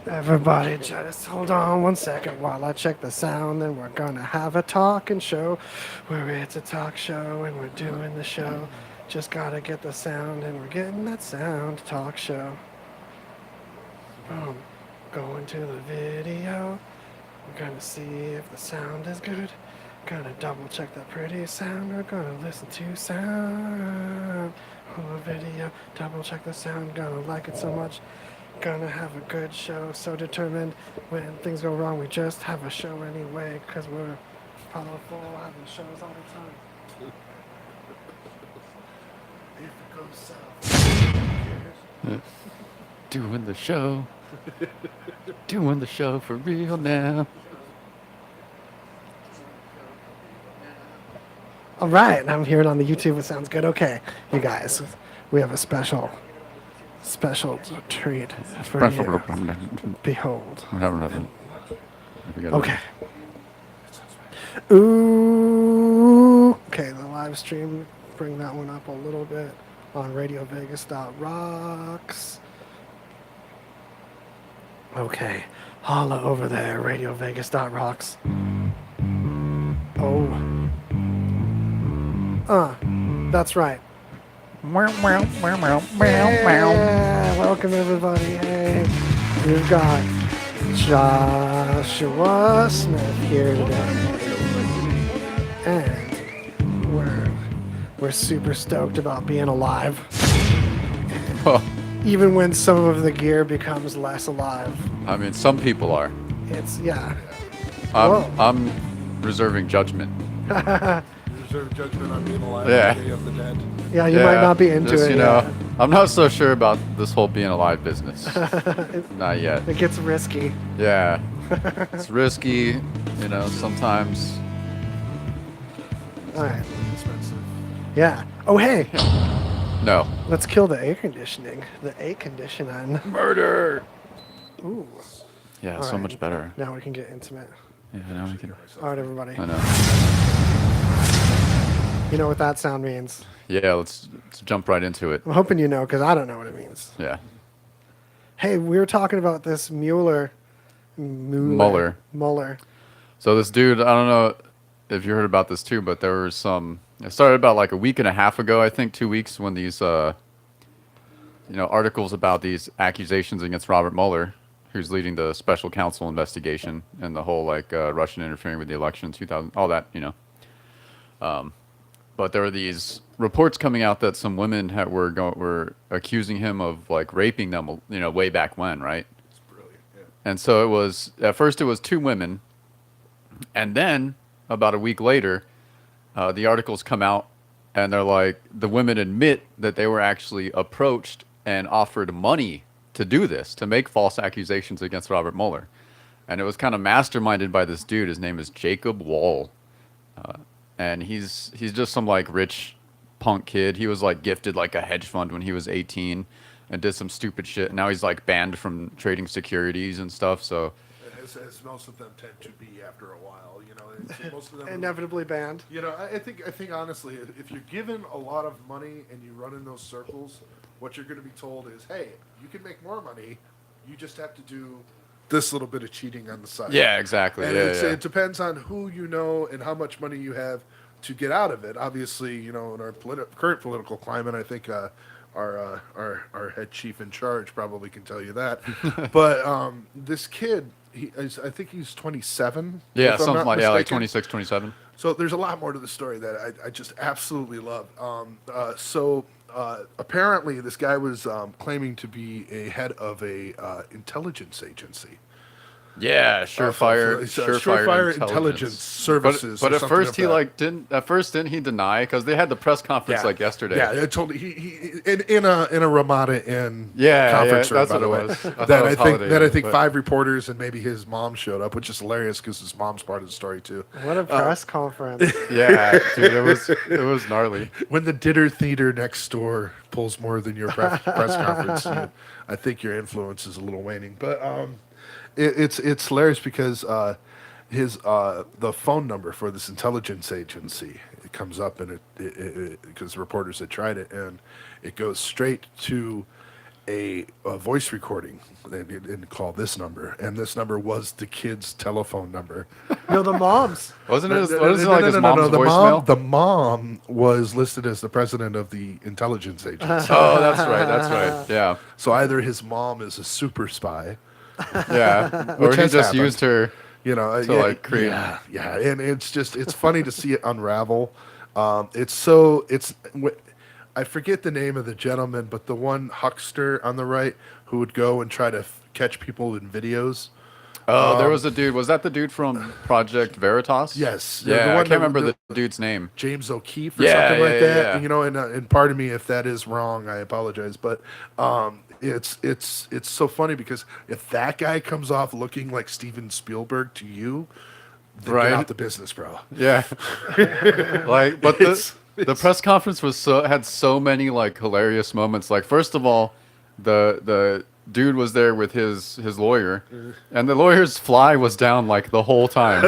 Everybody, just hold on one second while I check the sound. Then we're gonna have a talking show where it's a talk show and we're doing the show. Just gotta get the sound and we're getting that sound. Talk show. Boom. Going to the video. We're gonna see if the sound is good. Gonna double check that pretty sound. We're gonna listen to sound. On the video, double check the sound. Gonna like it so much. Gonna have a good show. So determined. When things go wrong, we just have a show anyway. Cause we're powerful, having shows all the time. If it goes south. Doing the show. Doing the show for real now. All right, I'm hearing on the YouTube. It sounds good. Okay, you guys, we have a special treat for you. Behold. Okay. Ooh. Okay, the live stream. Bring that one up a little bit on RadioVegas.rocks. Okay, holla over there, RadioVegas.rocks. Oh. That's right. Yeah, welcome everybody. Hey, we've got Joshua Smith here today, and we're super stoked about being alive. Even when some of the gear becomes less alive. I mean, some people are. It's yeah. I'm reserving judgment. Reserve judgment on being alive. Yeah. The Day of the Dead. Yeah, you might not be into just, it. You know, I'm not so sure about this whole being alive business. Not yet. It gets risky. Yeah. It's risky, you know, sometimes. All right. Expensive. Yeah. Oh, hey. No. Let's kill the air conditioning. The air conditioning. Murder! Ooh. Yeah, All so right. much better. Now we can get intimate. Yeah, now we can. All right, everybody. I know. You know what that sound means. Yeah, let's jump right into it. I'm hoping you know, because I don't know what it means. Yeah. Hey, we were talking about this Mueller. So this dude, I don't know if you heard about this too, but there was some. It started about like a week and a half ago, I think, 2 weeks, when these, articles about these accusations against Robert Mueller, who's leading the special counsel investigation and the whole like Russian interfering with the election, 2000, all that, you know. But there were these reports coming out that some women were accusing him of like raping them, you know, way back when, right? It's brilliant. Yeah. And so it was, at first it was 2 women, and then about a week later, the articles come out, and they're like, the women admit that they were actually approached and offered money to do this, to make false accusations against Robert Mueller. And it was kind of masterminded by this dude. His name is Jacob Wall. And he's just some like rich punk kid. He was like gifted like a hedge fund when he was 18 and did some stupid shit. Now he's like banned from trading securities and stuff. So As most of them tend to be after a while, you know, most of them Inevitably banned. You know, I think honestly, if you're given a lot of money and you run in those circles, what you're going to be told is, hey, you can make more money. You just have to do this little bit of cheating on the side. yeah, exactly. And Yeah, it depends on who you know and how much money you have to get out of it. Obviously, you know, in our current political climate, I think our head chief in charge probably can tell you that. But this kid, I think he's 27. Yeah, if I'm something not like like mistaken. 26, 27. So there's a lot more to the story that I just absolutely love. Apparently, this guy was claiming to be a head of a intelligence agency. Yeah, surefire intelligence services. But or at something first of he that. like didn't. At first didn't he deny? Because they had the press conference like yesterday. Yeah, it totally. He in a Ramada Inn Yeah, conference yeah, room, that's by the what way. it was. I thought That it was I think Holiday Inn, but- 5 reporters and maybe his mom showed up, which is hilarious because his mom's part of the story too. What a press conference. Yeah, dude, it was gnarly. When the dinner theater next door pulls more than your press conference, I think your influence is a little waning. But it's hilarious because his the phone number for this intelligence agency. It comes up and it because reporters had tried it, and it goes straight to a voice recording and call this number, and this number was the kid's telephone number. No, the moms. Wasn't it? Wasn't it like his mom's the voicemail? the mom was listed as the president of the intelligence agency. Oh, that's right. That's right. Yeah. So either his mom is a super spy, Yeah. Or Which he has just happened. used her. you know, To, like, create- yeah, and it's funny to see it unravel. I forget the name of the gentleman, but the one huckster on the right who would go and try to catch people in videos. Oh, there was a dude. Was that the dude from Project Veritas? Yes. Yeah, The I one can't that- remember the- the dude's name. James O'Keefe or Yeah, something like yeah, that. yeah. You know, and pardon me if that is wrong. I apologize, but it's so funny because if that guy comes off looking like Steven Spielberg to you, then Right. get out the business, bro. Yeah. Like, but the press conference had so many like hilarious moments. Like, first of all, the dude was there with his lawyer, and the lawyer's fly was down like the whole time.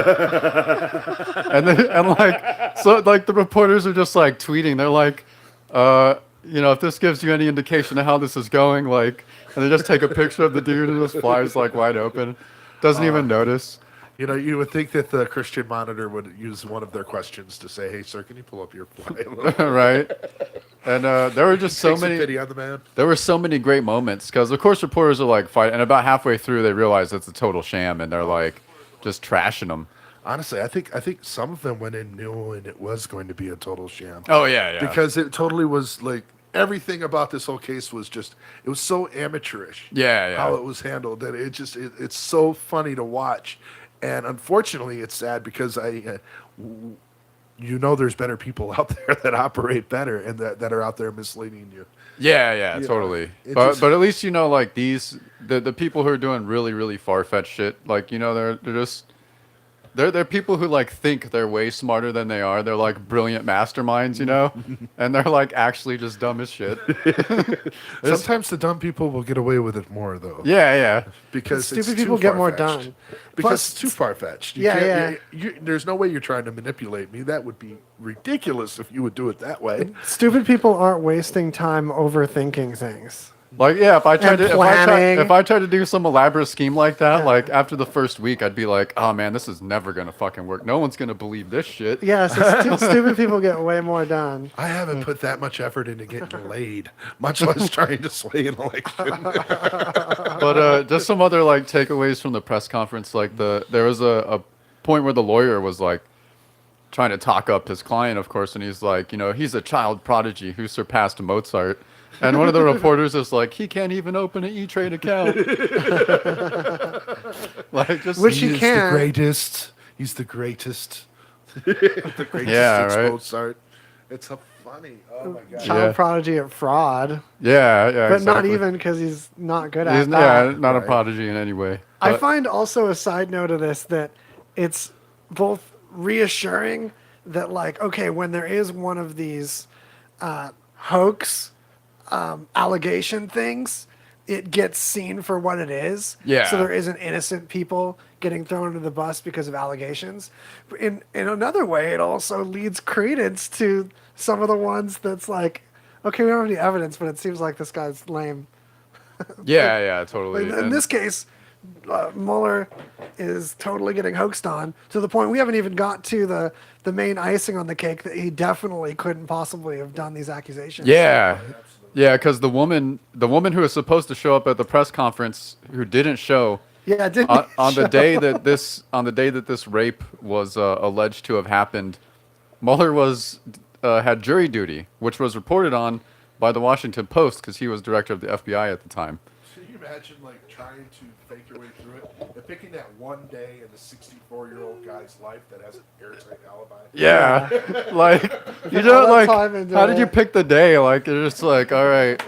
and like so like the reporters are just like tweeting. They're like, if this gives you any indication of how this is going, like, and they just take a picture of the dude and his fly is like wide open, doesn't even notice. You know, you would think that the Christian Monitor would use one of their questions to say, "Hey, sir, can you pull up your fly a little bit? Right. And there were just so Take some many. pity on the man." There were so many great moments because, of course, reporters are like fighting, and about halfway through, they realize it's a total sham, and they're like just trashing them. Honestly, I think some of them went in knowing it was going to be a total sham. Oh yeah. Because it totally was like everything about this whole case was just it was so amateurish. Yeah. How it was handled that it's so funny to watch, and unfortunately, it's sad because there's better people out there that operate better and that are out there misleading you. Yeah, You know, totally. it But just- but at least like the people who are doing really really far fetched shit, like they're just. They're people who like think they're way smarter than they are. They're like brilliant masterminds, and they're like actually just dumb as shit. Sometimes the dumb people will get away with it more though. Yeah. Because it's Stupid too people get more far-fetched. done. Because Plus- it's too far fetched. Yeah. There's no way you're trying to manipulate me. That would be ridiculous if you would do it that way. Stupid people aren't wasting time overthinking things. Like, yeah, if I tried And to planning. if I tried to do some elaborate scheme like that, Yeah. like after the first week, I'd be like, oh man, this is never gonna fucking work. No one's gonna believe this shit. Yeah, so stupid people get way more done. I haven't put that much effort into getting laid, much less trying to sway an election. But just some other like takeaways from the press conference. Like there was a point where the lawyer was like trying to talk up his client, of course, and he's like, he's a child prodigy who surpassed Mozart. And one of the reporters is like, he can't even open an E-Trade account. Like, just Which he He's can. the greatest. He's the greatest. The greatest Yeah, since right. Mozart. It's so funny. Oh my god. Child Yeah. prodigy at fraud, yeah, but not exactly. even because he's not good He's, at that. yeah, not a Right. prodigy in any way. I But- find also a side note of this that it's both reassuring that, like, okay, when there is one of these hoax allegation things, it gets seen for what it is. Yeah. So there isn't innocent people getting thrown under the bus because of allegations. In another way, it also leads credence to some of the ones that's like, okay, we don't have any evidence, but it seems like this guy's lame. yeah, totally. Like, in And- this case, Mueller is totally getting hoaxed on to the point we haven't even got to the main icing on the cake that he definitely couldn't possibly have done these accusations. Yeah, because the woman who was supposed to show up at the press conference who didn't show Yeah, didn't on he the show day up? that this rape was alleged to have happened. Mueller had jury duty, which was reported on by the Washington Post because he was director of the FBI at the time. Can you imagine like trying to fake your way through it and picking that one day in the 64-year-old guy's life that has an airtight alibi? Yeah, like all that like time into how did you it. pick the day? Like it's just like all right,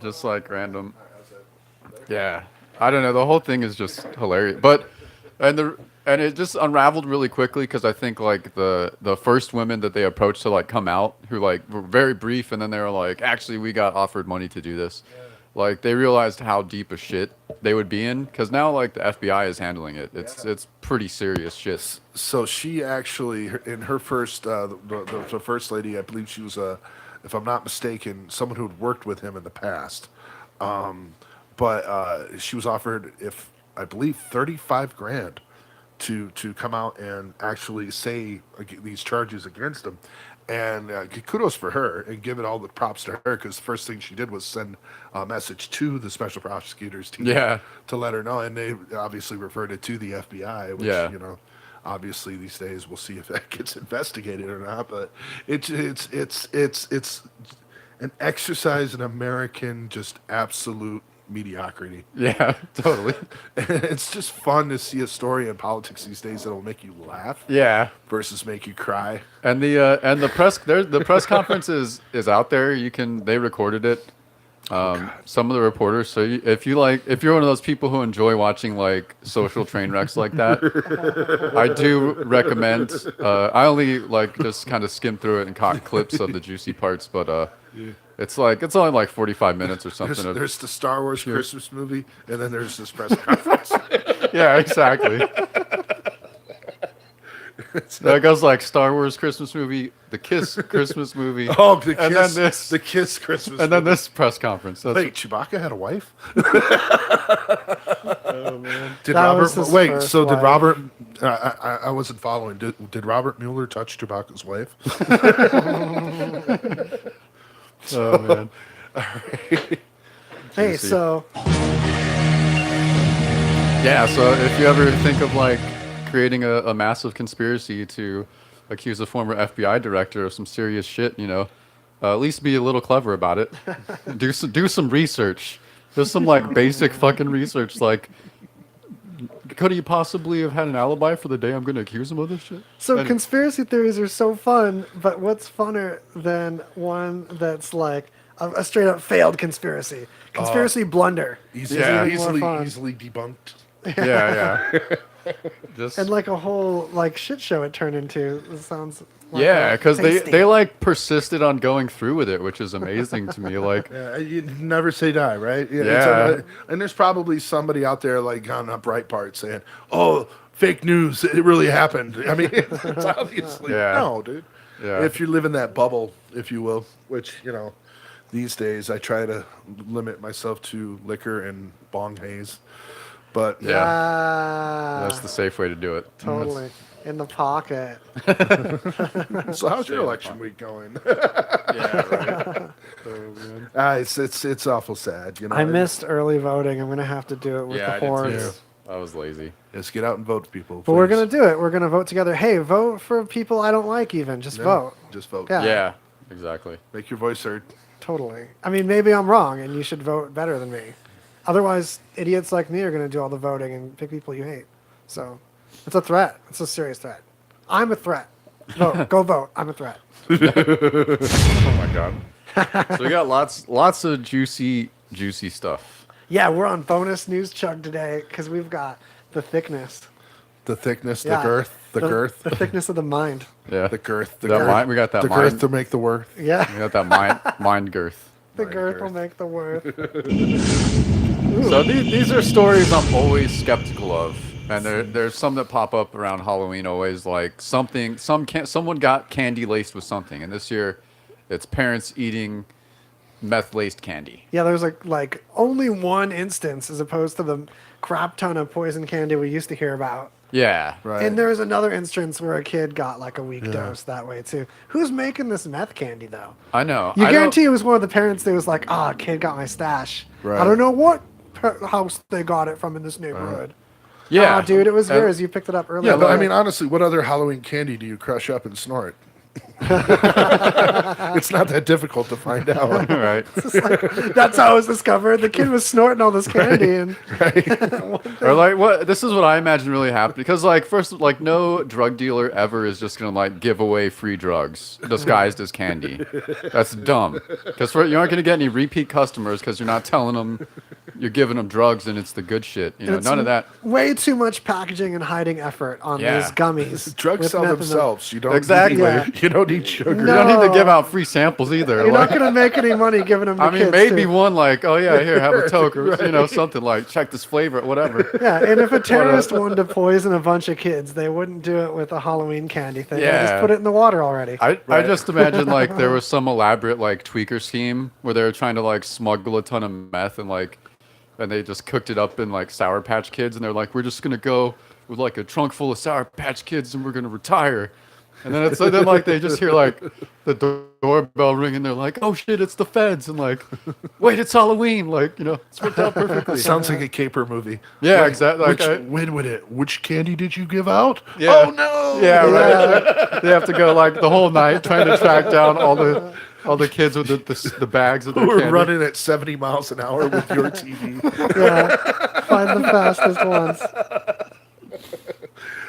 just like random. Yeah, I don't know. The whole thing is just hilarious, but and it just unraveled really quickly because I think like the first women that they approached to like come out who like were very brief, and then they were like, actually, we got offered money to do this. like they realized how deep a shit they would be in, because now like the FBI is handling it. It's pretty serious shit. So she actually, in her first, the first lady, I believe she was if I'm not mistaken, someone who had worked with him in the past. But she was offered, if I believe, 35 grand to come out and actually say these charges against him. And kudos for her, and give it all the props to her, because the first thing she did was send a message to the special prosecutors team Yeah. to let her know, and they obviously referred it to the FBI, which Yeah. obviously these days we'll see if that gets investigated or not. But it's an exercise in American just absolute mediocrity. Yeah, totally. It's just fun to see a story in politics these days that'll make you laugh Yeah. versus make you cry. And the press conference is out there. They recorded it. Some of the reporters. So if you're one of those people who enjoy watching like social train wrecks like that, I do recommend. I only like just kind of skim through it and caught clips of the juicy parts, but it's only like 45 minutes or something. There's the Star Wars Christmas movie, and then there's this press conference. Yeah, exactly. That goes like Star Wars Christmas movie, the Kiss Christmas movie. Oh, the and Kiss, then this, the Kiss Christmas and then movie. this press conference. That's Wait, Chewbacca had a wife? Oh man. Did That Robert? was his Wait, first so did wife. Robert? I wasn't following. Did Robert Mueller touch Chewbacca's wife? oh man. Hey, Juicy. so Yeah, so if you ever think of like creating a massive conspiracy to accuse a former FBI director of some serious shit, at least be a little clever about it. do some research. There's some like basic fucking research. Like, could he possibly have had an alibi for the day I'm going to accuse him of this shit? And- conspiracy theories are so fun, but what's funner than one that's like a straight up failed conspiracy? Conspiracy blunder. Yeah. Easily fun. debunked. yeah. Just And like a whole like shit show it turned into. It sounds like yeah, because tasty. they like persisted on going through with it, which is amazing to me. Like, Yeah, you never say die, right? Yeah. And there's probably somebody out there like on a Breitbart saying, "Oh, fake news! It really happened." I mean, it's obviously Yeah. no, dude. Yeah. If you live in that bubble, if you will, which these days I try to limit myself to liquor and bong haze, but Yeah. Ah, that's the safe way to do it. totally in the pocket. So how's your election week going? Yeah, right. It's awful sad. I missed early voting. I'm gonna have to do it with Yeah, the I did hordes. too. I was lazy. Let's get out and vote, people. But we're please. gonna do it. We're gonna vote together. Hey, vote for people I don't like. Even just Yeah, vote. Just vote. Yeah. Yeah, exactly. Make your voice heard. Totally. I mean, maybe I'm wrong, and you should vote better than me. Otherwise, idiots like me are gonna do all the voting and pick people you hate. So, it's a threat. It's a serious threat. I'm a threat. Vote. Go vote. I'm a threat. Oh my god. So we got lots of juicy stuff. Yeah, we're on bonus news chug today because we've got the thickness. The thickness, Yeah. the girth, the girth, the thickness of the mind. Yeah. the girth, the That girth. mind- we got that the mind. girth to make the worth. Yeah, We got that mind girth. the Mind girth will girth. make the worth. So these are stories I'm always skeptical of, and there's some that pop up around Halloween always, like someone got candy laced with something, and this year it's parents eating meth laced candy. Yeah, there's like only one instance as opposed to the crap ton of poison candy we used to hear about. Yeah, Right. And there's another instance where a kid got like a weak dose that way too. Who's making this meth candy though? I know. You I don't- guarantee it was one of the parents that was like, "Ah, kid got my stash. Right. I don't know what house they got it from in this neighborhood." Yeah, Ah, dude, it was And- yours. You picked it up earlier. Yeah, but I today." mean, honestly, what other Halloween candy do you crush up and snort? It's not that difficult to find out. right. That's how it was discovered. The kid was snorting all this candy, and Or like what? This is what I imagine really happened because like first like no drug dealer ever is just gonna like give away free drugs disguised as candy. That's dumb because you aren't gonna get any repeat customers because you're not telling them, you're giving them drugs and it's the good shit. You know, It's none of that. Way too much packaging and hiding effort on Yeah. these gummies. Drugs with sell meth in them. themselves. You don't Exactly. Need, Yeah. You don't need sugar. You don't need to give out free samples either. You're Like, not going to make any money giving them to I mean, kids, maybe too. one like, oh yeah, here, have a toke, or you know, something like, check this flavor, whatever. Yeah, and if a terrorist wanted to poison a bunch of kids, they wouldn't do it with a Halloween candy thing. They Yeah. just put it in the water already. I just imagine like there was some elaborate like tweaker scheme where they were trying to like smuggle a ton of meth and they just cooked it up in like Sour Patch Kids and they're like, we're just gonna go with like a trunk full of Sour Patch Kids and we're gonna retire. And then then like they just hear like the doorbell ring and they're like, oh shit, it's the feds, and like, wait, it's Halloween, like, you know, it's worked out perfectly. Sounds like a caper movie. Yeah, Like, exactly. Like, which candy did you give out? Yeah. Oh no! yeah, right. They have to go like the whole night trying to track down all the kids with the bags of their We're candy. running at 70 miles an hour with your TV. Yeah, find the fastest ones.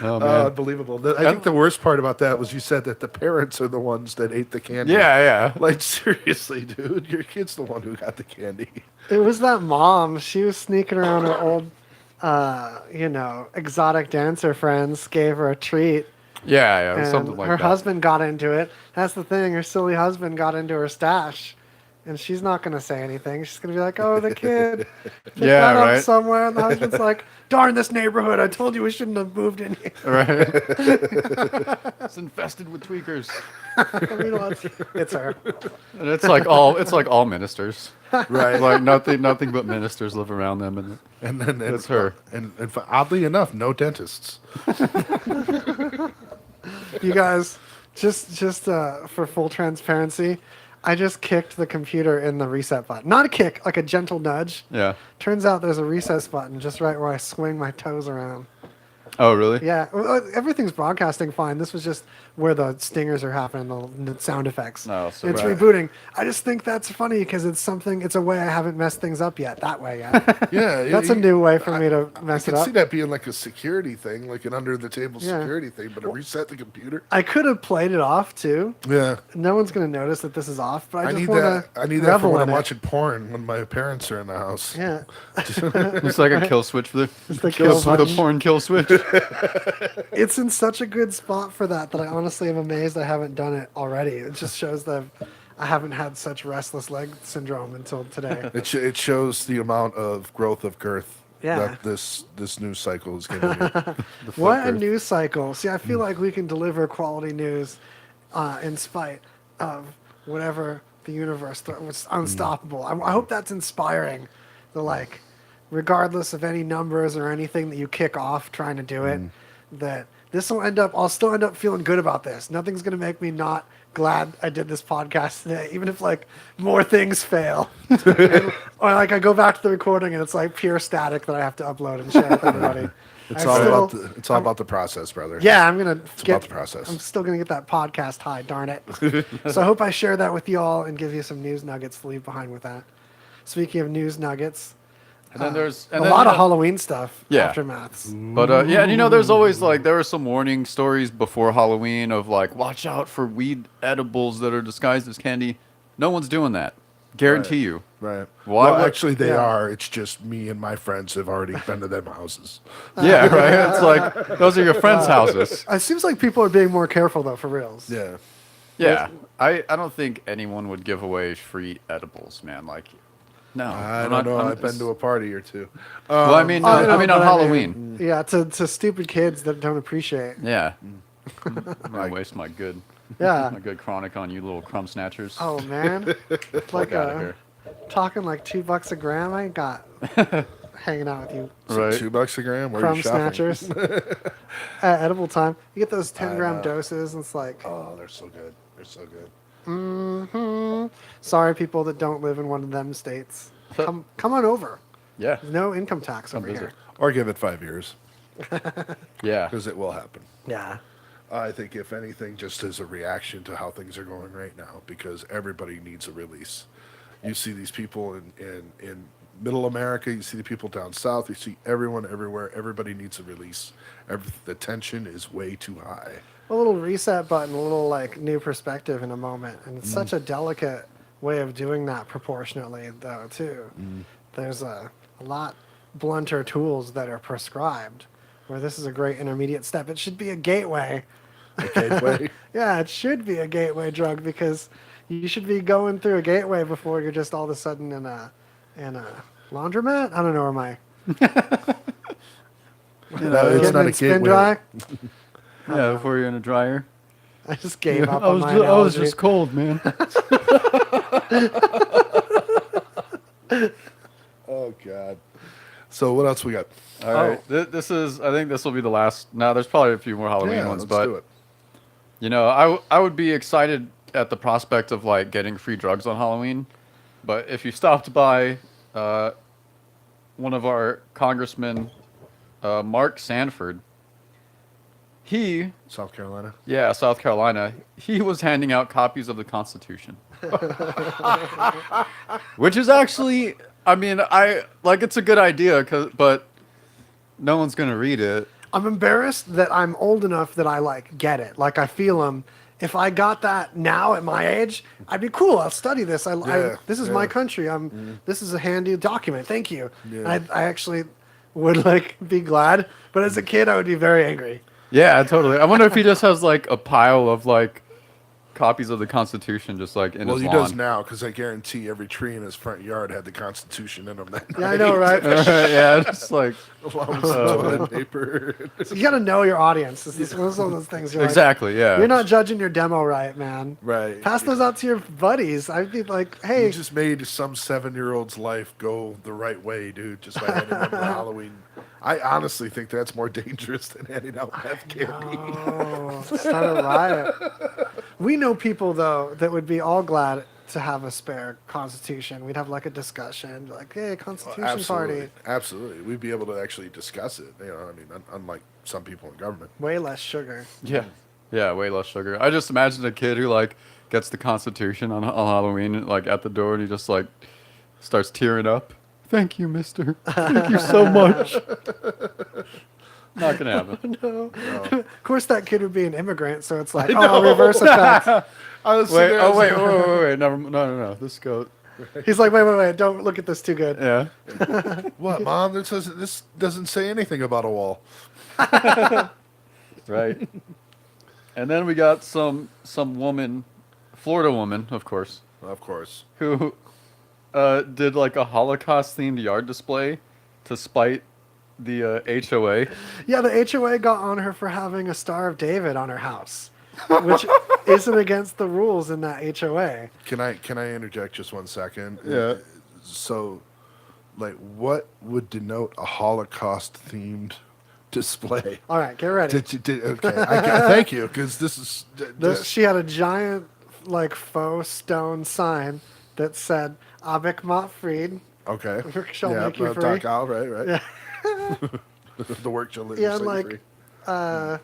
Oh man. Unbelievable. I think the worst part about that was you said that the parents are the ones that ate the candy. Yeah. Like, seriously, dude, your kid's the one who got the candy. It was that mom. She was sneaking around her old, exotic dancer friends, gave her a treat. Yeah, And something like her that. husband got into it. That's the thing. Her silly husband got into her stash. And she's not going to say anything. She's going to be like, oh, the kid. Pick Yeah, that up right. somewhere. And the husband's like, darn this neighborhood. I told you we shouldn't have moved in here. Right. It's infested with tweakers. It's her. And it's like all ministers. Right. Like nothing but ministers live around them, and And then it's her. And oddly enough, no dentists. You guys, just for full transparency, I just kicked the computer in the reset button. Not a kick, like a gentle nudge. Yeah. Turns out there's a reset button just right where I swing my toes around. Oh, really? Yeah, everything's broadcasting fine. This was just where the stingers are happening, the sound effects. Oh, so it's right. rebooting. I just think that's funny because it's a way I haven't messed things up yet. That way yet. Yeah. That's a new way for me to I mess it can up. see that being like a security thing, like an under-the-table Yeah. security thing, but to reset the computer? I could have played it off too. Yeah. No one's gonna notice that this is off, but I I just need want that. to I need that for when I'm watching porn when my parents are in the house. Yeah, It's like a kill switch for the kill the button. porn kill switch. It's in such a good spot for that I honestly am amazed I haven't done it already. It just shows that I haven't had such restless leg syndrome until today. It shows the amount of growth of girth Yeah. that this news cycle is giving you. What a news cycle. See, I feel like we can deliver quality news in spite of whatever the universe was unstoppable. I hope that's inspiring. Regardless of any numbers or anything that you kick off trying to do it, that this will I'll still end up feeling good about this. Nothing's going to make me not glad I did this podcast today, even if more things fail. Or I go back to the recording and it's pure static that I have to upload and share with everybody. It's I'm all still- about the process, brother. Yeah, I'm gonna about the process. I'm still gonna get that podcast high. Darn it! So I hope I share that with you all and give you some news nuggets to leave behind with that. Speaking of news nuggets, And then there's a lot of Halloween stuff. Yeah. Aftermaths. But and there's always there were some warning stories before Halloween of watch out for weed edibles that are disguised as candy. No one's doing that. Guarantee you. Right. Why Well, would- actually, they Yeah. are. It's just me and my friends have already been to them houses. Yeah, right. It's those are your friends' houses. It seems like people are being more careful though, for reals. Yeah. Yeah, I don't think anyone would give away free edibles, man. No, I I'm don't not- know. I'm- I've been to a party or two. Well, I mean, Oh, no, I mean but on Halloween. yeah, to stupid kids that don't appreciate. Yeah. I'm gonna waste my good Yeah. chronic on you little crumb snatchers. Oh man, Fuck outta here. talking $2 a gram. I ain't got hanging out with you. Right. $2 a gram. Where Crumb you shopping? snatchers. At edible time, you get those 10-gram know. doses, and it's Oh, they're so good. They're so good. sorry, people that don't live in one of them states. Come on over. Yeah. There's no income tax Come over visit. here. Or give it 5 years, Yeah. because it will happen. Yeah. I think, if anything, just as a reaction to how things are going right now, because everybody needs a release. You see these people in middle America, you see the people down south, you see everyone everywhere. Everybody needs a release. The tension is way too high. A little reset button, a little new perspective in a moment. And it's such a delicate way of doing that proportionately, though, too. There's a a lot blunter tools that are prescribed, where this is a great intermediate step. It should be a gateway. A gateway. Yeah, it should be a gateway drug because you should be going through a gateway before you're just all of a sudden in a laundromat. I don't know where my No, it's getting not in a spin gateway. dry. Yeah, before you're in a dryer. I just gave up I on was, my I was analogy. just cold, man. Oh God. So what else we got? All right, this is. I think this will be the last. Now, there's probably a few more Halloween Yeah, ones, let's but do it. you know, I would be excited at the prospect of like getting free drugs on Halloween, but if you stopped by one of our congressmen, Mark Sanford, he, South Carolina. yeah, South Carolina, he was handing out copies of the Constitution, which is actually, I mean, I like it's a good idea, but no one's gonna read it. I'm embarrassed that I'm old enough that I like get it. Like I feel them. If I got that now at my age, I'd be cool. I'll study this. This is my country. This is a handy document. Thank you. Yeah. I actually would like be glad, but as a kid, I would be very angry. Yeah, totally. I wonder if he just has like a pile of like copies of the Constitution just like in Well, his he lawn. does now because I guarantee every tree in his front yard had the Constitution in them. That Yeah, I know, right? Yeah, just like Along with some toilet paper. So you got to know your audience. This is one of those things. You're exactly, yeah. Like, you're not judging your demo right, man. Right. Pass those out to your buddies. I'd be like, hey, You just made some 7-year-old's life go the right way, dude, just by handing them the Halloween. I honestly think that's more dangerous than handing out meth candy. oh, start a riot. We know people though that would be all glad to have a spare Constitution. We'd have like a discussion, like, hey, Constitution Absolutely. party. Absolutely. We'd be able to actually discuss it. You know, I mean, unlike some people in government. Way less sugar. Yeah. Yeah, way less sugar. I just imagine a kid who like gets the Constitution on Halloween like at the door and he just like starts tearing up. Thank you, mister. Thank you so much. Not gonna happen. No. No. Of course, that kid would be an immigrant, so it's like, oh, reverse effect. I was Wait, sitting there, I oh was wait, like- wait. No. This goes. He's like, wait, don't look at this too good. Yeah. What, Mom? This doesn't say anything about a wall. Right. And then we got some woman, Florida woman, of course, Of course. who did like a Holocaust themed yard display to spite the HOA. Yeah, the HOA got on her for having a Star of David on her house, which isn't against the rules in that HOA. Can I interject just 1 second? Yeah. So, like, what would denote a Holocaust themed display? All right, get ready. Okay, thank you, because this is. She had a giant, like, faux stone sign that said, Abik Mat Fried. Okay. Work shall yeah, make you free. Doc Al, right. Yeah. The work shall let Yeah, you set you like, free. like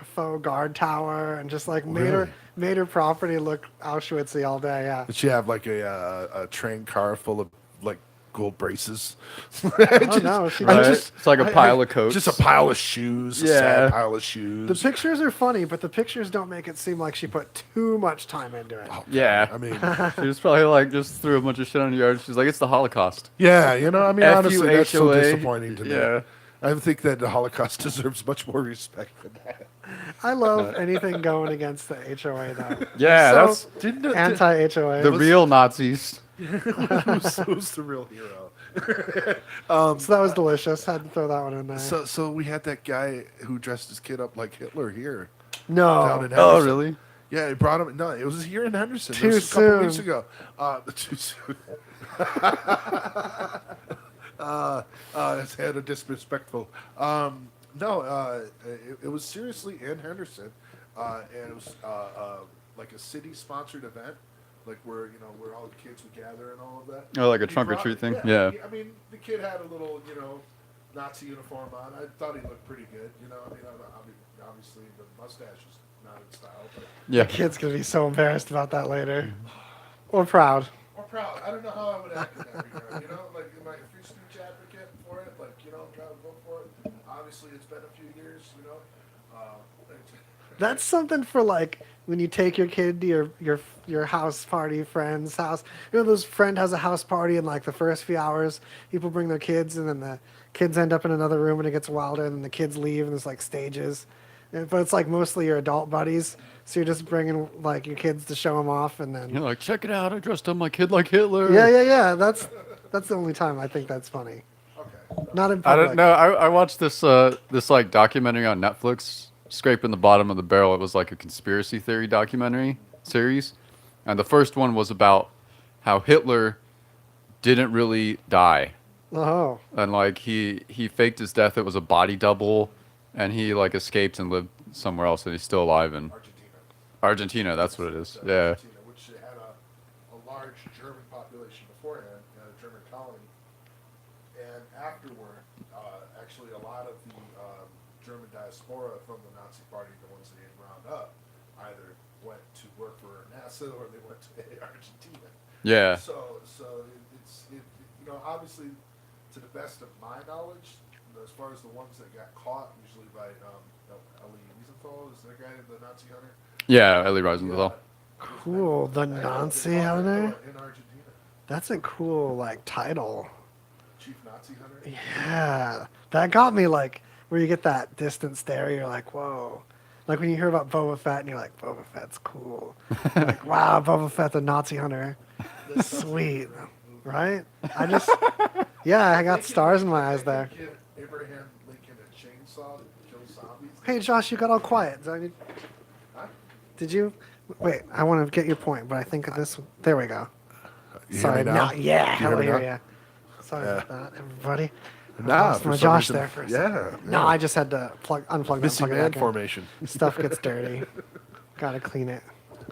a faux guard tower, and just like Really? made her property look Auschwitz-y all day. Yeah. Did she have like a train car full of like gold braces? Oh no, she Right? didn't. It's like a pile of coats. Just a pile of shoes. A Yeah. sad pile of shoes. The pictures are funny, but the pictures don't make it seem like she put too much time into it. Yeah. I mean, She was probably like just threw a bunch of shit on the yard. She's like, it's the Holocaust. yeah, you know, I mean, honestly, that's so FUHOA. disappointing to me. Yeah. I think that the Holocaust deserves much more respect than that. I love anything going against the HOA though. Yeah, So that's Didn't it, anti-HOA. the real Nazis. who's the real hero? So that was delicious. Had to throw that one in there. So we had that guy who dressed his kid up like Hitler here. Down no. in Oh, Henderson. really? Yeah, he brought him. No, it was here in Henderson. Too It was a couple weeks soon. ago. Too soon. That's had a disrespectful. It was seriously in Henderson, and it was like a city-sponsored event, like where all the kids would gather and all of that. Oh, like a He trunk or brought- treat thing? Yeah. I mean, the kid had a little, Nazi uniform on. I thought he looked pretty good. Obviously the mustache is not in style, but. Yeah. Kid's gonna be so embarrassed about that later, or proud. Or proud. I don't know how I would act in that regard. Like, am I a free speech advocate for it? Like, gotta vote for it. Obviously, it's been a few years. That's something for like when you take your kid to your your house party friend's house. You know, those friend has a house party, and like the first few hours, people bring their kids, and then the kids end up in another room, and it gets wilder, and then the kids leave, and there's like stages. But it's like mostly your adult buddies, so you're just bringing like your kids to show them off, and then You're like, check it out! I dressed up my kid like Hitler. yeah. That's the only time I think that's funny. Okay. Not in I public. don't know. I watched this like documentary on Netflix, scraping the bottom of the barrel. It was like a conspiracy theory documentary series, and the first one was about how Hitler didn't really die, Oh, and like he faked his death. It was a body double, and he like escaped and lived somewhere else, and he's still alive in Argentina. That's what it is. Yeah. Argentina, which had a large German population beforehand, a German colony, and afterward, actually a lot of the German diaspora from the Nazi Party, the ones they had round up, either went to work for NASA or they went to Argentina. Yeah. So obviously, to the best of my knowledge, as far as the ones that got caught, usually by Elie Wiesenthal, is that guy the Nazi hunter? Yeah. Elie Rosenthal. cool. The Nazi hunter. In Argentina, That's a cool like title. Chief Nazi hunter. Yeah, that got me like where you get that distant stare. You're like, whoa. Like when you hear about Boba Fett and you're like, Boba Fett's cool. Like, wow, Boba Fett, the Nazi hunter. Sweet, right? I got stars in my eyes there. Give Abraham Lincoln a chainsaw to kill zombies. Hey, Josh, you got all quiet. Huh? Did you? Wait, I want to get your point, but I think of this. There we go. You Sorry, hear me now? now, yeah, You hear hell me yeah, now? yeah. Sorry about that, everybody. I Nah, lost for my some Josh reason- there for a second. Yeah. No, I just had to unplug that. Missing plug it man back in. formation. Stuff gets dirty. Gotta clean it.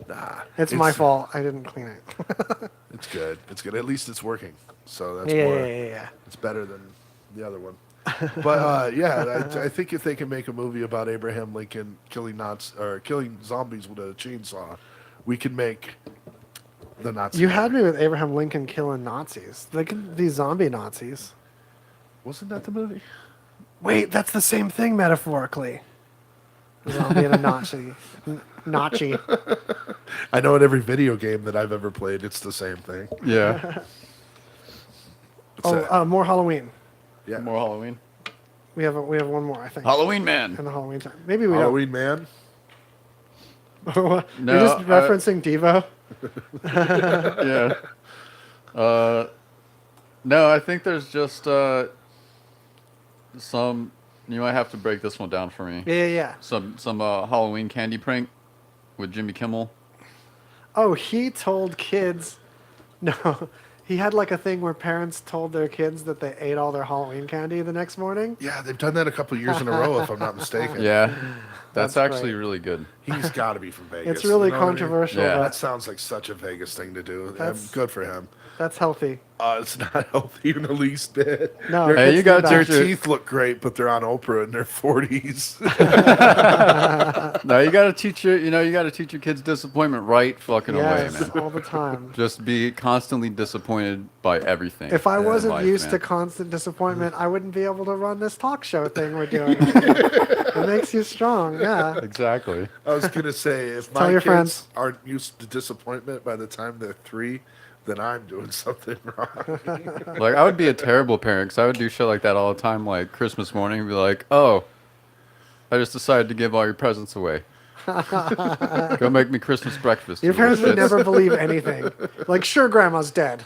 Nah, It's my fault. I didn't clean it. It's good. It's good. At least it's working. So that's yeah, more. yeah. It's better than the other one. But I think if they can make a movie about Abraham Lincoln killing zombies with a chainsaw, we can make the Nazi. You had me with Abraham Lincoln killing Nazis. They could be zombie Nazis. Wasn't that the movie? Wait, that's the same thing metaphorically. A zombie and a Nazi. Nazi. I know in every video game that I've ever played, it's the same thing. Yeah. What's that? More Halloween. Yeah. More Halloween. We have one more, I think. Halloween man. In the Halloween time. Maybe we Halloween Man. don't. No, You're just referencing Devo? Yeah. No, I think there's just some. You might have to break this one down for me. Yeah. Some Halloween candy prank with Jimmy Kimmel. Oh, he told kids. No, he had like a thing where parents told their kids that they ate all their Halloween candy the next morning. Yeah, they've done that a couple years in a row, if I'm not mistaken. Yeah, that's That's actually great. really good. He's got to be from Vegas. It's really you know what I mean? controversial, Yeah. That but sounds like such a Vegas thing to do. That's- Good for him. that's healthy. It's not healthy in the least bit. No, Their- Hey, you it's gotta the their teach your- teeth look great, but they're on Oprah in their 40s. No, you gotta teach your kids disappointment right fucking yes, away, man. all the time. Just be constantly disappointed by everything. If I in wasn't life, used man. to constant disappointment, I wouldn't be able to run this talk show thing we're doing. It makes you strong, yeah. Exactly. I was going to say, if Tell my your kids friends. aren't used to disappointment by the time they're 3, then I'm doing something wrong. Like, I would be a terrible parent because I would do shit like that all the time. Like, Christmas morning, and be like, oh, I just decided to give all your presents away. Go make me Christmas breakfast. Your you little parents would shits." never believe anything. Like, sure, grandma's dead.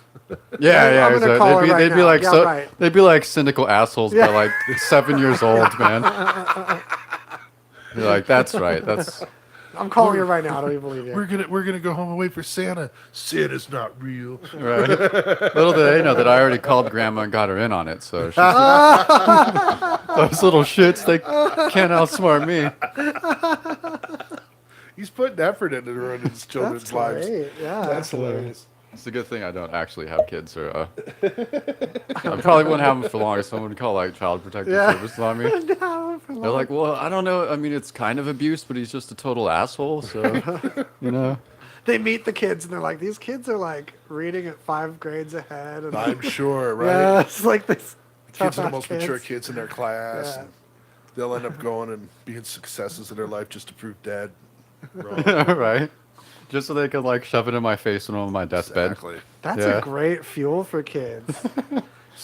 Yeah, I'm gonna exactly. call her right they'd be now. like Yeah, so, right. they'd be like cynical assholes Yeah. by like 7 years old, man. You're like, that's right. That's I'm calling her right now. I don't even believe you. We're gonna go home and wait for Santa. Santa's not real. right. Little do they know that I already called grandma and got her in on it. So she's those little shits, they can't outsmart me. He's putting effort into ruining his children's That's lives. great. Yeah. That's hilarious. It's a good thing I don't actually have kids, or I probably wouldn't have them for long. Someone would call like child protective Yeah. services on me. No, for They're long. like, well, I don't know. I mean, it's kind of abuse, but he's just a total asshole. So, you know. They meet the kids and they're like, these kids are like reading at 5 grades ahead. And I'm sure, right? yeah, it's like this. Kids are the tough-ass most mature kids in their class. Yeah. And they'll end up going and being successes in their life just to prove dad wrong. Right. Just so they could like shove it in my face when I'm on my deathbed. Exactly. That's Yeah. a great fuel for kids.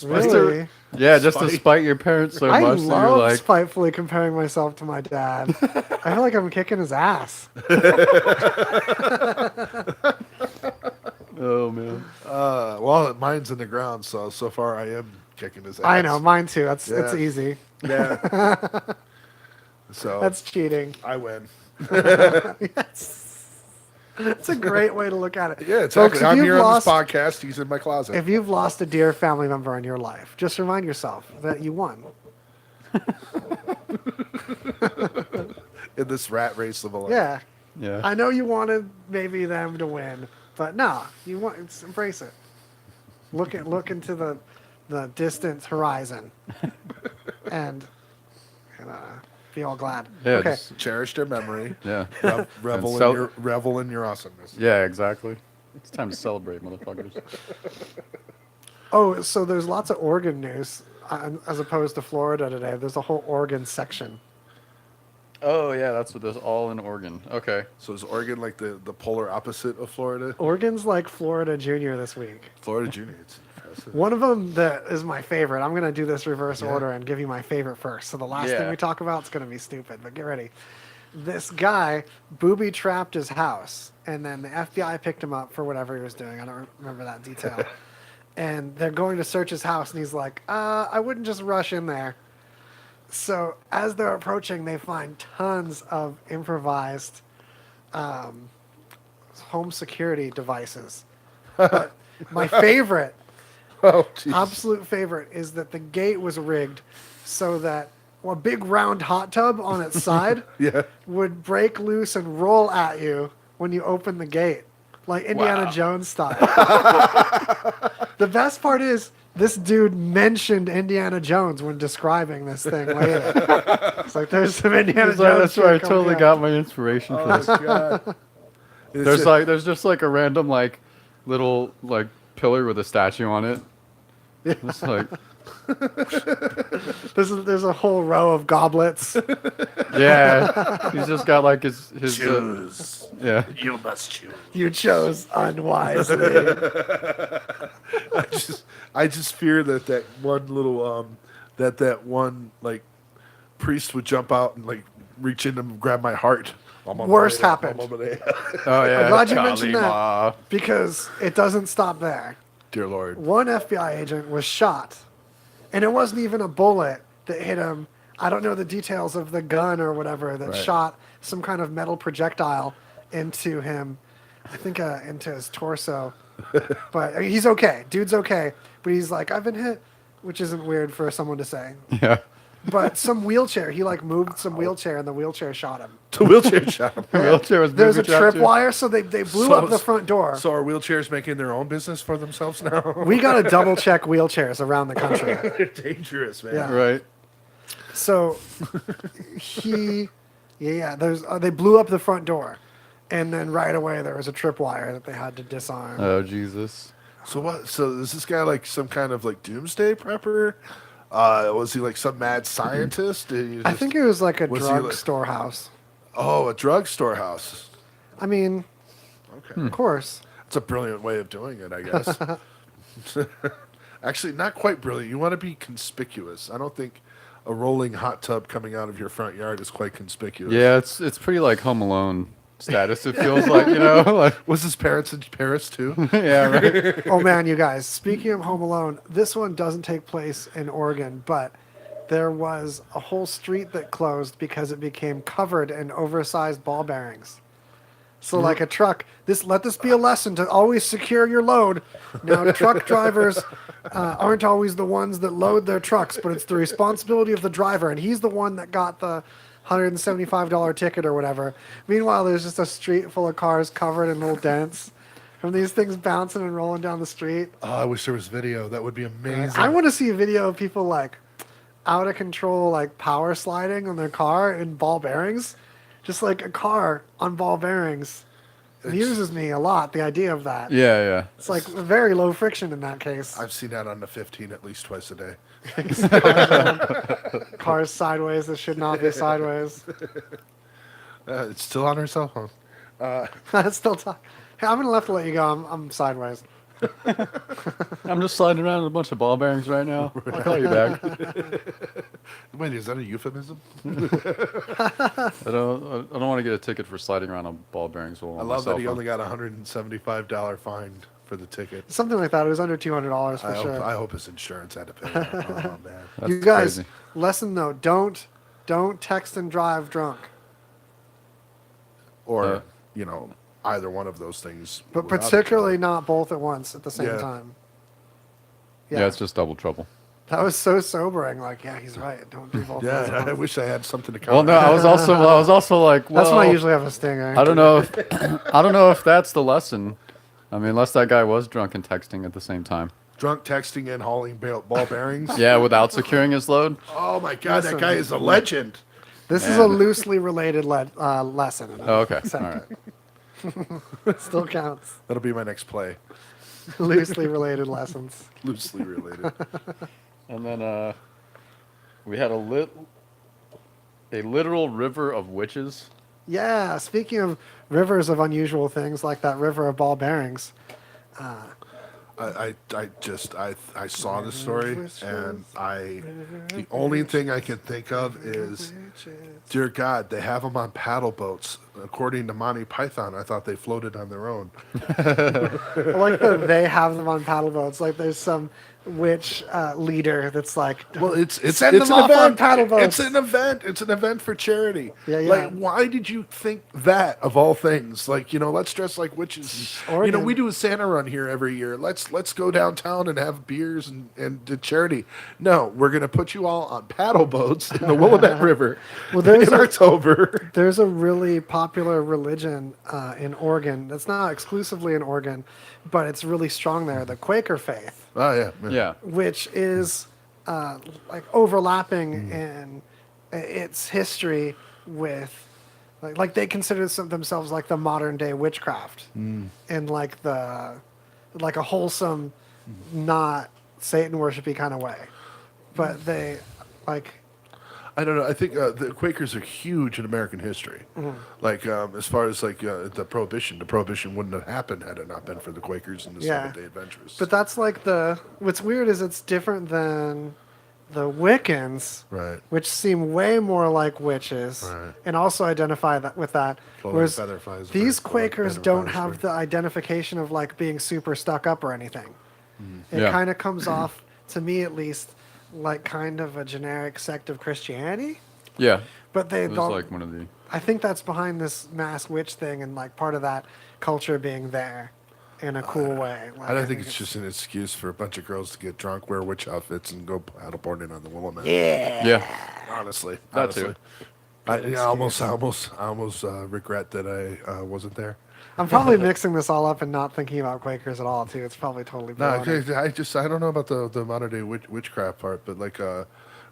Really? Really? Yeah, just to Spite. spite your parents so I much that you're love like, spitefully comparing myself to my dad. I feel like I'm kicking his ass. oh man. Well, mine's in the ground, so far I am kicking his ass. I know, mine too. It's Yeah. easy. Yeah. So That's cheating. I win. Yes. It's a great way to look at it. Yeah, Folks, exactly. if I'm you've here lost, on this podcast. He's in my closet. if you've lost a dear family member in your life, just remind yourself that you won. In this rat race of a life. Yeah. Yeah. I know you wanted maybe them to win, but no, you want embrace it. Look into the distant horizon, and be all glad. Yeah, okay. just- Cherish their memory. yeah. Revel And so- in your revel in your awesomeness. Yeah, exactly. It's time to celebrate, motherfuckers. Oh, so there's lots of Oregon news as opposed to Florida today. There's a whole Oregon section. Oh yeah, that's what this all in Oregon. Okay. So is Oregon like the polar opposite of Florida? Oregon's like Florida Junior this week. Florida Junior. It's impressive. One of them that is my favorite. I'm going to do this reverse Yeah. order and give you my favorite first. So the last Yeah. thing we talk about is going to be stupid, but get ready. This guy booby trapped his house, and then the FBI picked him up for whatever he was doing. I don't remember that detail. And they're going to search his house, and he's like, I wouldn't just rush in there. So as they're approaching, they find tons of improvised home security devices. But my favorite, Oh, jeez. absolute favorite, is that the gate was rigged so that a big round hot tub on its side Yeah. would break loose and roll at you when you open the gate, like Indiana Wow. Jones style. The best part is this dude mentioned Indiana Jones when describing this thing later. It's like there's some Indiana It's like, Jones. that's where I shit coming totally out. got my inspiration Oh from. God. There's just like a random like little like pillar with a statue on it. It's like There's a whole row of goblets. yeah, he's just got like his choose. yeah. You must choose. You chose unwisely. I just fear that one little that one like priest would jump out and like reach in and grab my heart. Worst happened. Oh yeah. I'm glad you mentioned that. Kalima. Because it doesn't stop there. Dear Lord. One FBI agent was shot, and it wasn't even a bullet that hit him. I don't know the details of the gun or whatever that Right. shot some kind of metal projectile into him. I think into his torso. But I mean, he's okay. Dude's okay. But he's like, I've been hit, which isn't weird for someone to say. Yeah. But some wheelchair. He like moved some wheelchair, and the wheelchair shot him. The wheelchair shop. The wheelchair was There's a booby trapped too. tripwire, so they blew So- up the front door. So are wheelchairs making their own business for themselves now? We got to double check wheelchairs around the country. They're dangerous, man. Yeah. Right. So they blew up the front door, and then right away there was a tripwire that they had to disarm. Oh Jesus. So what? So is this guy like some kind of like doomsday prepper? Was he like some mad scientist? Did he I just- think it was like a was he drug like- storehouse. Oh, a drug storehouse. I mean, Okay, of course. it's a brilliant way of doing it, I guess. Actually, not quite brilliant. You want to be conspicuous. I don't think a rolling hot tub coming out of your front yard is quite conspicuous. Yeah, it's pretty like Home Alone status. It feels like like Was his parents in Paris too? yeah, right. Oh man, you guys. Speaking of Home Alone, this one doesn't take place in Oregon, but there was a whole street that closed because it became covered in oversized ball bearings. So like a truck, let this be a lesson to always secure your load. Now truck drivers aren't always the ones that load their trucks, but it's the responsibility of the driver, and he's the one that got the $175 ticket or whatever. Meanwhile, there's just a street full of cars covered in little dents from these things bouncing and rolling down the street. Oh, I wish there was video. That would be amazing. I want to see a video of people like out of control, like power sliding on their car in ball bearings. Just like a car on ball bearings. It amuses me a lot, the idea of that. Yeah, yeah. It's like very low friction in that case. I've seen that on the 15 at least twice a day. Cars sideways that should not be sideways. It's still on her cell phone. Still talk. Hey, I'm gonna have to let you go. I'm sideways. I'm just sliding around in a bunch of ball bearings right now. I'll call you back. Wait, is that a euphemism? I don't want to get a ticket for sliding around on ball bearings. I love that he only got a $175 fine for the ticket. Something like that. It was under $200 for sure. I hope his insurance had to pay that. Oh man. That's You guys, crazy. lesson though, don't text and drive drunk. Or either one of those things. But without particularly not both at once at the same Yeah. time. Yeah, it's just double trouble. That was so sobering. Like, yeah, he's right. Don't do both. Yeah, at I once. wish I had something to Well, counter. no, I was also like, well, That's when I usually have a stinger. I don't know if I don't know if that's the lesson. I mean, unless that guy was drunk and texting at the same time. Drunk texting and hauling ball bearings. Yeah, without securing his load. Oh my God, Listen. that guy is a legend. This is a loosely related lesson. Oh, okay. So- All right. It still counts. That'll be my next play. Loosely related lessons. Loosely related. And then we had a literal river of witches. Yeah, speaking of rivers of unusual things, like that river of ball bearings. I saw this story and the only thing I can think of is, dear God, they have them on paddle boats. According to Monty Python, I thought they floated on their own. I like that they have them on paddle boats. Like there's some witch leader that's like, Well, it's Send it's them an off on event. paddle boats. It's an event. It's an event for charity. Yeah, yeah. Like, why did you think that of all things? Like, let's dress like witches. Oregon. We do a Santa run here every year. Let's go downtown and have beers and do charity. No, we're gonna put you all on paddle boats in the Willamette River there's in October. there's a really popular religion in Oregon that's not exclusively in Oregon, but it's really strong there, the Quaker faith. Oh yeah, Yeah. Which is like overlapping in its history with like they consider themselves like the modern day witchcraft in like a wholesome, not Satan worshipy kind of way, but they like I don't know. I think the Quakers are huge in American history. Like as far as like the Prohibition wouldn't have happened had it not been for the Quakers and the Yeah. Seventh Day Adventures. but that's like what's weird is it's different than the Wiccans, Right. which seem way more like witches, Right. and also identify that with that. Floating Whereas feather flies these away, Quakers feather don't flies have away. the identification of like being super stuck up or anything. It Yeah. kind of comes off, to me at least, like kind of a generic sect of Christianity. Yeah. But they It was don't. like one of the. I think that's behind this mass witch thing, and like part of that culture being there in a cool way. Like, I don't think it's just an excuse for a bunch of girls to get drunk, wear witch outfits, and go paddleboarding on the Willamette. Yeah. Honestly, That too. I almost regret that I wasn't there. I'm probably mixing this all up and not thinking about Quakers at all, too. It's probably totally No, baloney. I don't know about the modern day witchcraft part, but like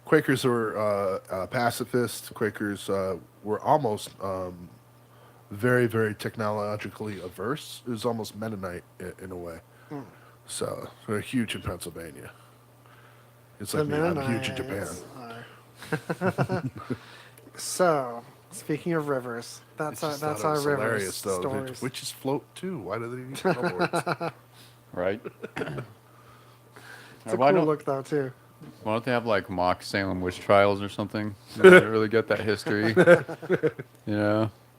Quakers were pacifists. Quakers were almost very, very technologically averse. It was almost Mennonite in a way. So they're huge in Pennsylvania. It's like me, I'm huge in Japan. Are- So, speaking of rivers, that's Just our thought it was rivers hilarious, though. stories. Witches float too. Why do they need snowboards? Right. It's a why cool don't look, though, too. why don't they have like mock Salem witch trials or something? They don't really get that history.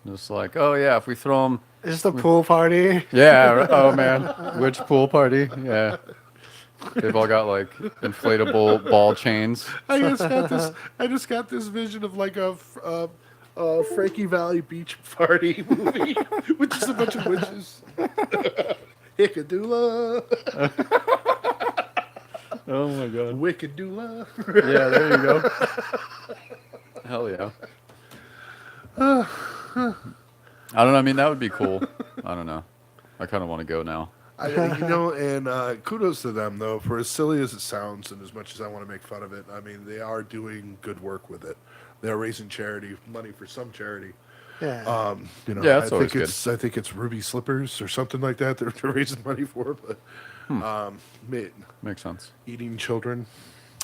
Just like, oh yeah, if we throw them. It's just a pool party. Yeah. Oh man, witch pool party. Yeah. They've all got like inflatable ball chains. I just got this vision of like a Frankie Valley Beach party movie, which is a bunch of witches. Hickadoola, Oh my god. Wickadoola. Yeah, there you go. Hell yeah. I don't know. I mean, that would be cool. I don't know. I kind of want to go now. And kudos to them though, for as silly as it sounds, and as much as I want to make fun of it. I mean, they are doing good work with it. They're raising money for some charity. Yeah. Yeah, that's I always think I think it's Ruby Slippers or something like that. They're raising money for, but Makes sense. eating children.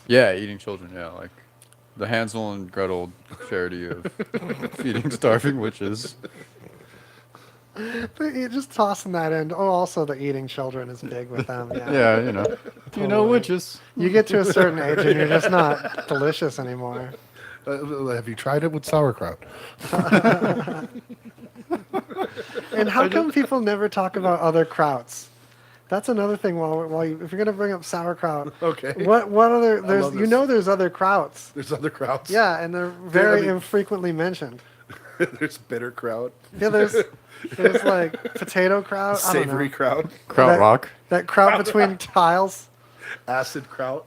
Yeah, eating children. Yeah, like the Hansel and Gretel charity of feeding starving witches. You're just tossing that in. Oh, also the eating children is big with them. Yeah. Yeah, you know. Do you know Totally. witches? You get to a certain age and you're just not delicious anymore. Have you tried it with sauerkraut? And how come people never talk about other krauts? That's another thing. If you're gonna bring up sauerkraut, Okay. what other love this. there's other krauts. There's other krauts. Yeah, and they're very mean- infrequently mentioned. There's bitter kraut. Yeah, there's like potato kraut, I don't Savory know. kraut. Kraut rock. That kraut between tiles. Acid kraut.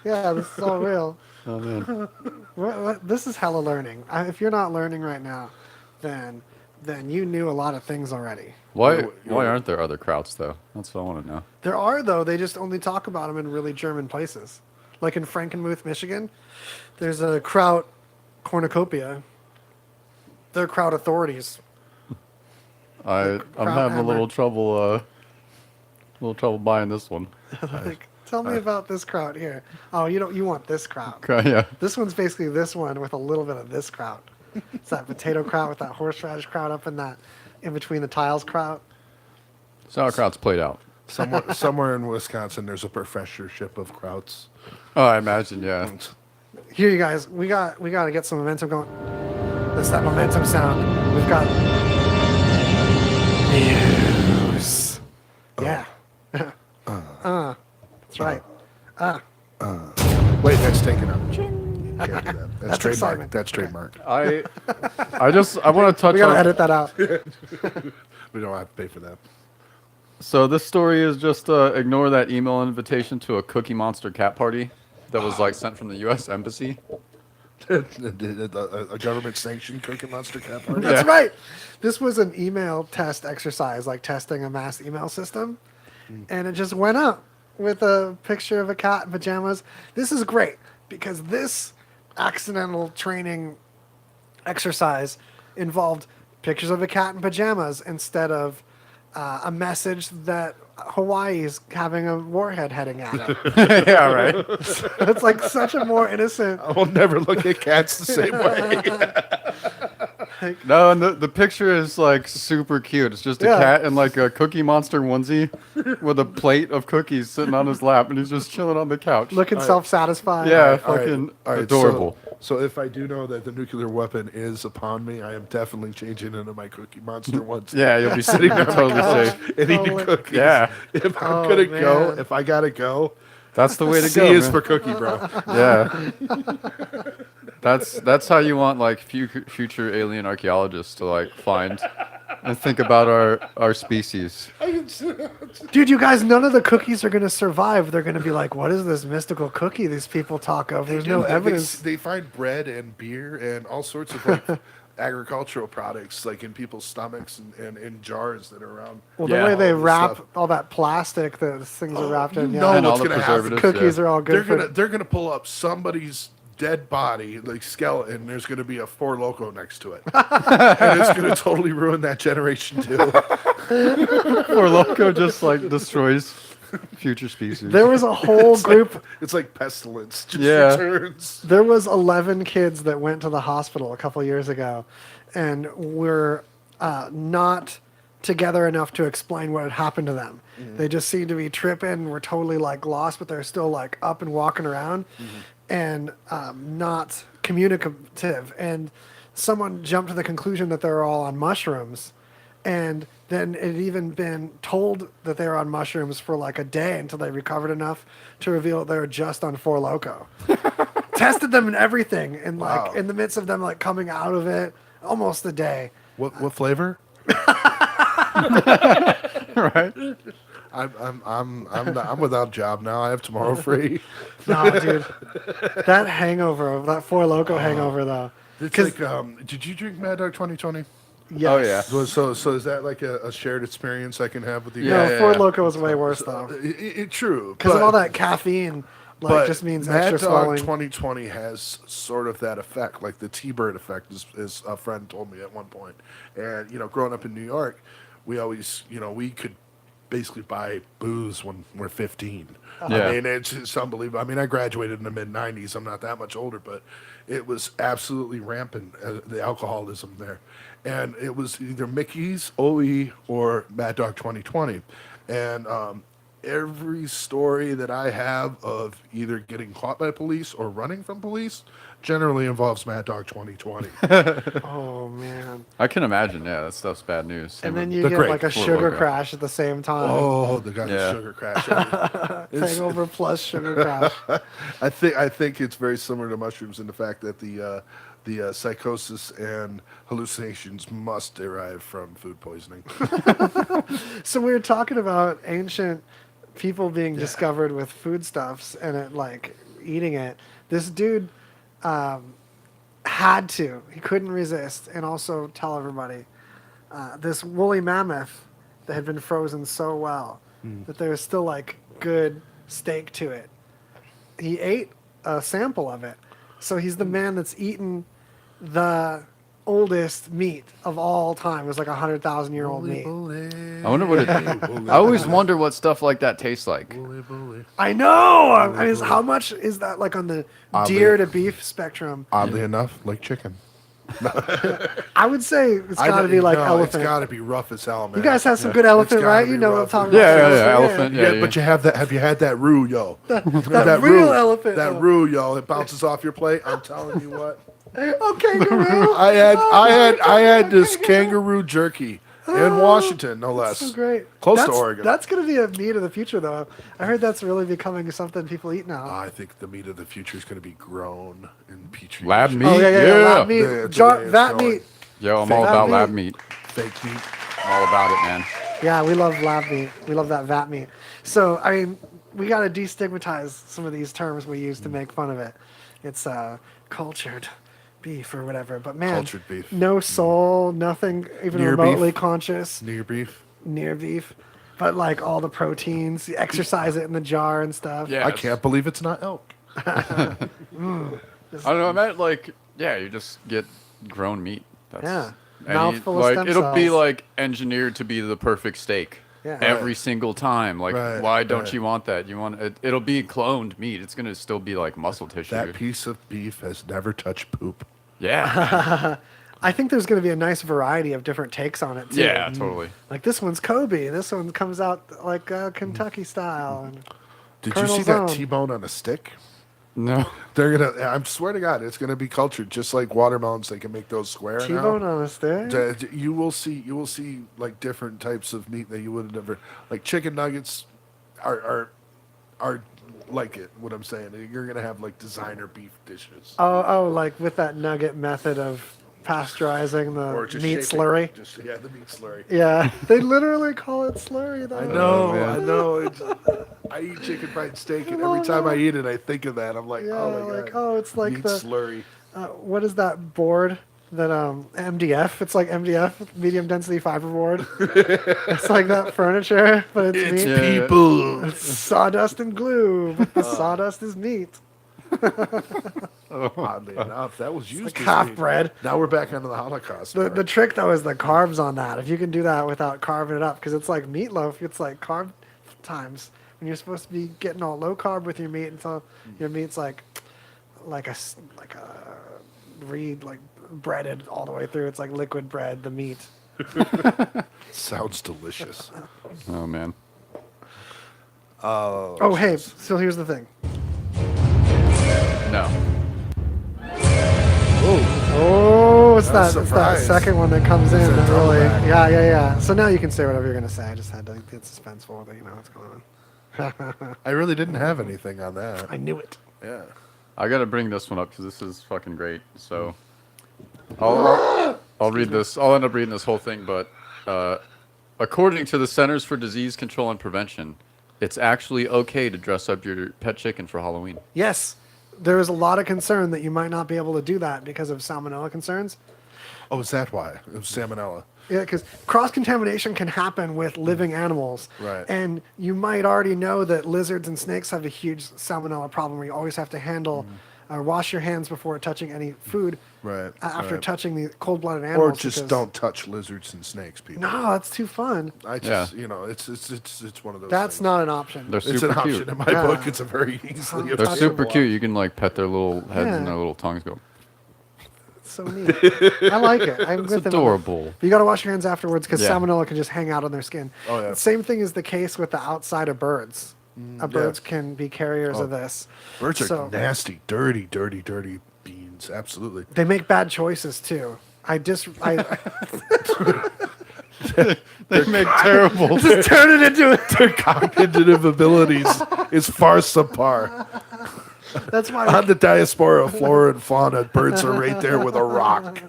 Yeah, this is all real. Oh man. This is hella learning. If you're not learning right now, then you knew a lot of things already. Why aren't there other krauts though? That's what I want to know. There are, though. They just only talk about them in really German places. Like in Frankenmuth, Michigan, there's a kraut cornucopia. They're kraut authorities. I'm kraut having a hammer. little trouble buying this one. Like, tell me about this kraut here. Oh, you want this kraut. Yeah. This one's basically this one with a little bit of this kraut. It's that potato kraut with that horseradish kraut up in between the tiles kraut. Sauerkraut's played out. Somewhere in Wisconsin, there's a professorship of krauts. Oh, I imagine, yeah. Here, you guys, we got to get some momentum going. That's that momentum sound. We've got news. Yeah. That's right. Wait, that's taken out. Can't do that. That's That's trademark. excitement. That's trademark. I want to touch We got to on. edit that out. We don't have to pay for that. So this story is just ignore that email invitation to a Cookie Monster cat party that was like sent from the U.S. Embassy. A government-sanctioned Cookie Monster cat party. That's Yeah. right. This was an email test exercise, like testing a mass email system. And it just went up with a picture of a cat in pajamas. This is great because this accidental training exercise involved pictures of a cat in pajamas instead of a message that Hawaii's having a warhead heading at it. Yeah, right. It's like such a more innocent. I will never look at cats the same way. No, and the picture is like super cute. It's just a Yeah. cat in like a Cookie Monster onesie with a plate of cookies sitting on his lap, and he's just chilling on the couch. Looking self-satisfied. Yeah, All right, fucking all right, adorable. So if I do know that the nuclear weapon is upon me, I am definitely changing into my Cookie Monster once. Yeah, you'll be sitting there totally safe. And eating Totally. cookies. Yeah, If I'm Oh, gonna go, man. if I gotta go, that's the way to C go. is man. for cookie, bro. Yeah, that's how you want like future alien archaeologists to like find and think about our species. Dude, you guys, none of the cookies are going to survive. They're going to be like, what is this mystical cookie these people talk of? There's no evidence. They find bread and beer and all sorts of like agricultural products like in people's stomachs and in jars that are around. Well, Yeah. the way they All this wrap stuff. all that plastic that these things are wrapped in, You yeah. know And all what's the gonna happen. preservatives. Cookies yeah. are all good for They're gonna pull up somebody's dead body, like skeleton. There's gonna be a Four Loko next to it, and it's gonna totally ruin that generation too. Or Loco just like destroys future species. There was a whole group. It's like pestilence. Just Yeah. returns. There was 11 kids that went to the hospital a couple years ago, and were not together enough to explain what had happened to them. They just seemed to be tripping, were totally like lost, but they're still like up and walking around, and not communicative. And someone jumped to the conclusion that they were all on mushrooms, and then it had even been told that they were on mushrooms for like a day until they recovered enough to reveal that they were just on Four Loko. Tested them and everything, and like Wow. in the midst of them like coming out of it, almost a day. What flavor? Right? I'm without a job now. I have tomorrow free. No, dude, that hangover, that Four Loko hangover though. It's 'Cause- like, did you drink Mad Dog 2020? Yes. Oh, yeah. So is that like a shared experience I can have with you? No, Yeah, yeah, Four yeah. Loko was way worse though, True. because of but- all that caffeine. Like But just means Mad extra Dog swelling. 2020 has sort of that effect, like the T-Bird effect, is a friend told me at one point. And growing up in New York, we always, we could basically buy booze when we're 15. Yeah. I mean, it's unbelievable. I mean, I graduated in the mid 90s. I'm not that much older, but it was absolutely rampant, the alcoholism there. And it was either Mickey's, OE, or Mad Dog 2020. And every story that I have of either getting caught by police or running from police generally involves Mad Dog 2020. Oh man. I can imagine. Yeah, that stuff's bad news. Same And then with you They're get great. like a Fort sugar Worth. crash at the same time. Oh, the guy Yeah. sugar crash. It's- Hangover plus sugar crash. I think it's very similar to mushrooms in the fact that the psychosis and hallucinations must derive from food poisoning. So we were talking about ancient people being discovered with foodstuffs and it like eating it. This dude had to. He couldn't resist, and also tell everybody this woolly mammoth that had been frozen so well that there was still like good steak to it. He ate a sample of it, so he's the man that's eaten the oldest meat of all time. It was like 100,000-year-old meat. I wonder what it. I always wonder what stuff like that tastes like. I know. I mean, how much is that like on the Oddly- deer to beef spectrum? Oddly enough, like chicken. I would say it's got to be like elephant. It's got to be rough as hell, man. You guys have some Yeah. good elephant, It's gotta right? be You know what I'm rough talking as- about. Yeah, elephant. Yeah, Yeah, but you have that. Have you had that roux, yo? That real elephant, That though. roux, yo. It bounces off your plate. I'm telling you what. Oh, kangaroo. I had this kangaroo jerky in Washington, no less. So great. Close That's- to Oregon. That's going to be a meat of the future, though. I heard that's really becoming something people eat now. I think the meat of the future is going to be grown in petri Lab dishes. meat. Oh, yeah. Yeah. Lab meat. Yeah, it's Jar- the way it's vat going. meat. Yo, I'm all Fake about meat. lab meat. Fake meat. I'm all about it, man. Yeah, we love lab meat. We love that vat meat. So, I mean, we got to destigmatize some of these terms we use to make fun of it. It's cultured beef or whatever. But man, Cultured beef. no soul, nothing even Near remotely beef. conscious. Near beef. Near beef. But like all the proteins, you exercise it in the jar and stuff. Yeah. I can't believe it's not elk. I don't know. I meant like, yeah, you just get grown meat. That's, Yeah. and Mouthful of like stem it'll be cells. like engineered to be the perfect steak. Yeah. Every single time. Like, Right, why don't right. you want that? You want it? It'll be cloned meat. It's gonna still be like muscle tissue. That piece of beef has never touched poop. Yeah. I think there's going to be a nice variety of different takes on it too. Yeah. Totally. Like this one's Kobe. This one comes out like Kentucky style. And Did Colonel's you see that own. T-bone on a stick? No. They're gonna. I swear to God, it's gonna be cultured just like watermelons. They can make those square T-bone now. on a stick. You will see like different types of meat that you would have never like. Chicken nuggets are like it. What I'm saying, you're gonna have like designer beef dishes. Oh, like with that nugget method of pasteurizing Or the just meat shape it. slurry. Just the meat slurry. Yeah, they literally call it slurry though. I know, man. I know. I eat chicken fried steak, and every time I eat it, I think of that. I'm like, Yeah, oh my like God. it's like meat the slurry. what is that board that MDF? It's like MDF, medium density fiberboard. It's like that furniture, but it's It's meat. Yeah. people. It's sawdust and glue, but the sawdust is meat. Oddly enough, that was used like as half meat. bread. Now we're back onto the Holocaust. The part. trick though is the carbs on that. If you can do that without carving it up, because it's like meatloaf, it's like carb times when you're supposed to be getting all low carb with your meat until your meat's like a breaded all the way through. It's like liquid bread, the meat. Sounds delicious. Oh man. Oh hey, so here's the thing. No. Oh, it's That's a that surprise. second one that comes in. It's a That really, throwback. yeah. So now you can say whatever you're gonna say. I just had to get suspenseful that you know what's going on. I really didn't have anything on that. I knew it. Yeah. I gotta bring this one up because this is fucking great. So, I'll read this. I'll end up reading this whole thing. But according to the Centers for Disease Control and Prevention, it's actually okay to dress up your pet chicken for Halloween. Yes, there is a lot of concern that you might not be able to do that because of salmonella concerns. Oh, is that why? It was salmonella. Yeah, because cross-contamination can happen with living animals. Right. And you might already know that lizards and snakes have a huge salmonella problem where you always have to handle Wash your hands before touching any food. Right. After right. touching the cold-blooded Or animals. just because- don't touch lizards and snakes, people. No, that's too fun. I just, it's one of those. That's things. not an option. They're It's super an cute. option in my Yeah. book. It's a very easily. They're super available cute. You can like pet their little heads and Yeah. their little tongues go. It's so neat. I like it. I'm It's with them. adorable. But you got to wash your hands afterwards because Yeah. salmonella can just hang out on their skin. Oh, yeah. The same thing is the case with the outside of birds. Birds can be carriers of this. Birds are So- nasty, dirty beans. Absolutely. They make bad choices too. I They make terrible. just turn it into a. Their cognitive abilities is far subpar. That's why. On the diaspora of flora and fauna, birds are right there with a rock.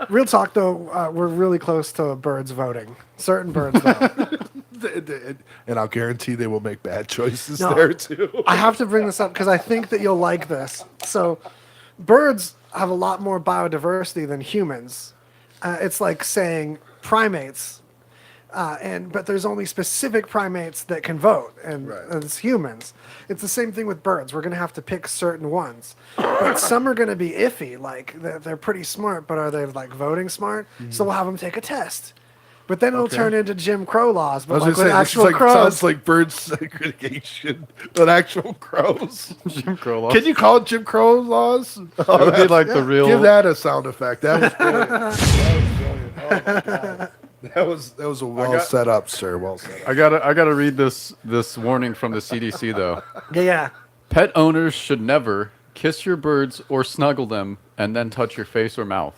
Real talk though, we're really close to birds voting. Certain birds vote. And I'll guarantee they will make bad choices No. there too. I have to bring this up because I think that you'll like this. So, birds have a lot more biodiversity than humans. It's like saying primates, but there's only specific primates that can vote, and Right. it's humans. It's the same thing with birds. We're going to have to pick certain ones, but some are going to be iffy. Like they're pretty smart, but are they like voting smart? So we'll have them take a test. But then it'll Okay. turn into Jim Crow laws. I But was like gonna with say, this is actual like, crows, sounds like bird segregation, but actual crows. Jim Crow laws. Can you call it Jim Crow laws? It would be like the real. Give that a sound effect. That was brilliant. That was brilliant. Oh my God. That was a well set up, sir. Well set up. I gotta read this warning from the CDC though. yeah. Pet owners should never kiss your birds or snuggle them and then touch your face or mouth.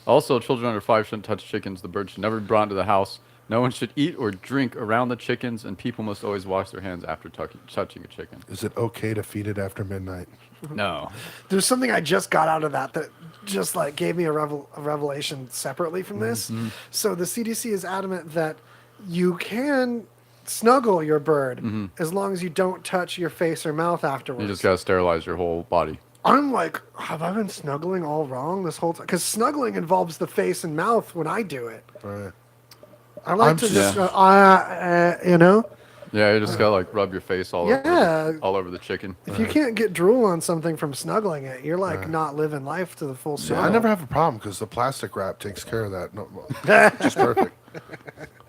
Also, children under 5 shouldn't touch chickens. The birds should never be brought into the house. No one should eat or drink around the chickens, and people must always wash their hands after touching a chicken. Is it okay to feed it after midnight? No. There's something I just got out of that just like gave me a revelation separately from this. So the CDC is adamant that you can snuggle your bird as long as you don't touch your face or mouth afterwards. You just gotta sterilize your whole body. I'm like, have I been snuggling all wrong this whole time? Because snuggling involves the face and mouth when I do it. Right. I like I'm to just- just, you know, Yeah, you just gotta like rub your face all over the chicken. if you can't get drool on something from snuggling it, you're like not living life to the full Yeah, swell. I never have a problem because the plastic wrap takes care of that. No, just perfect.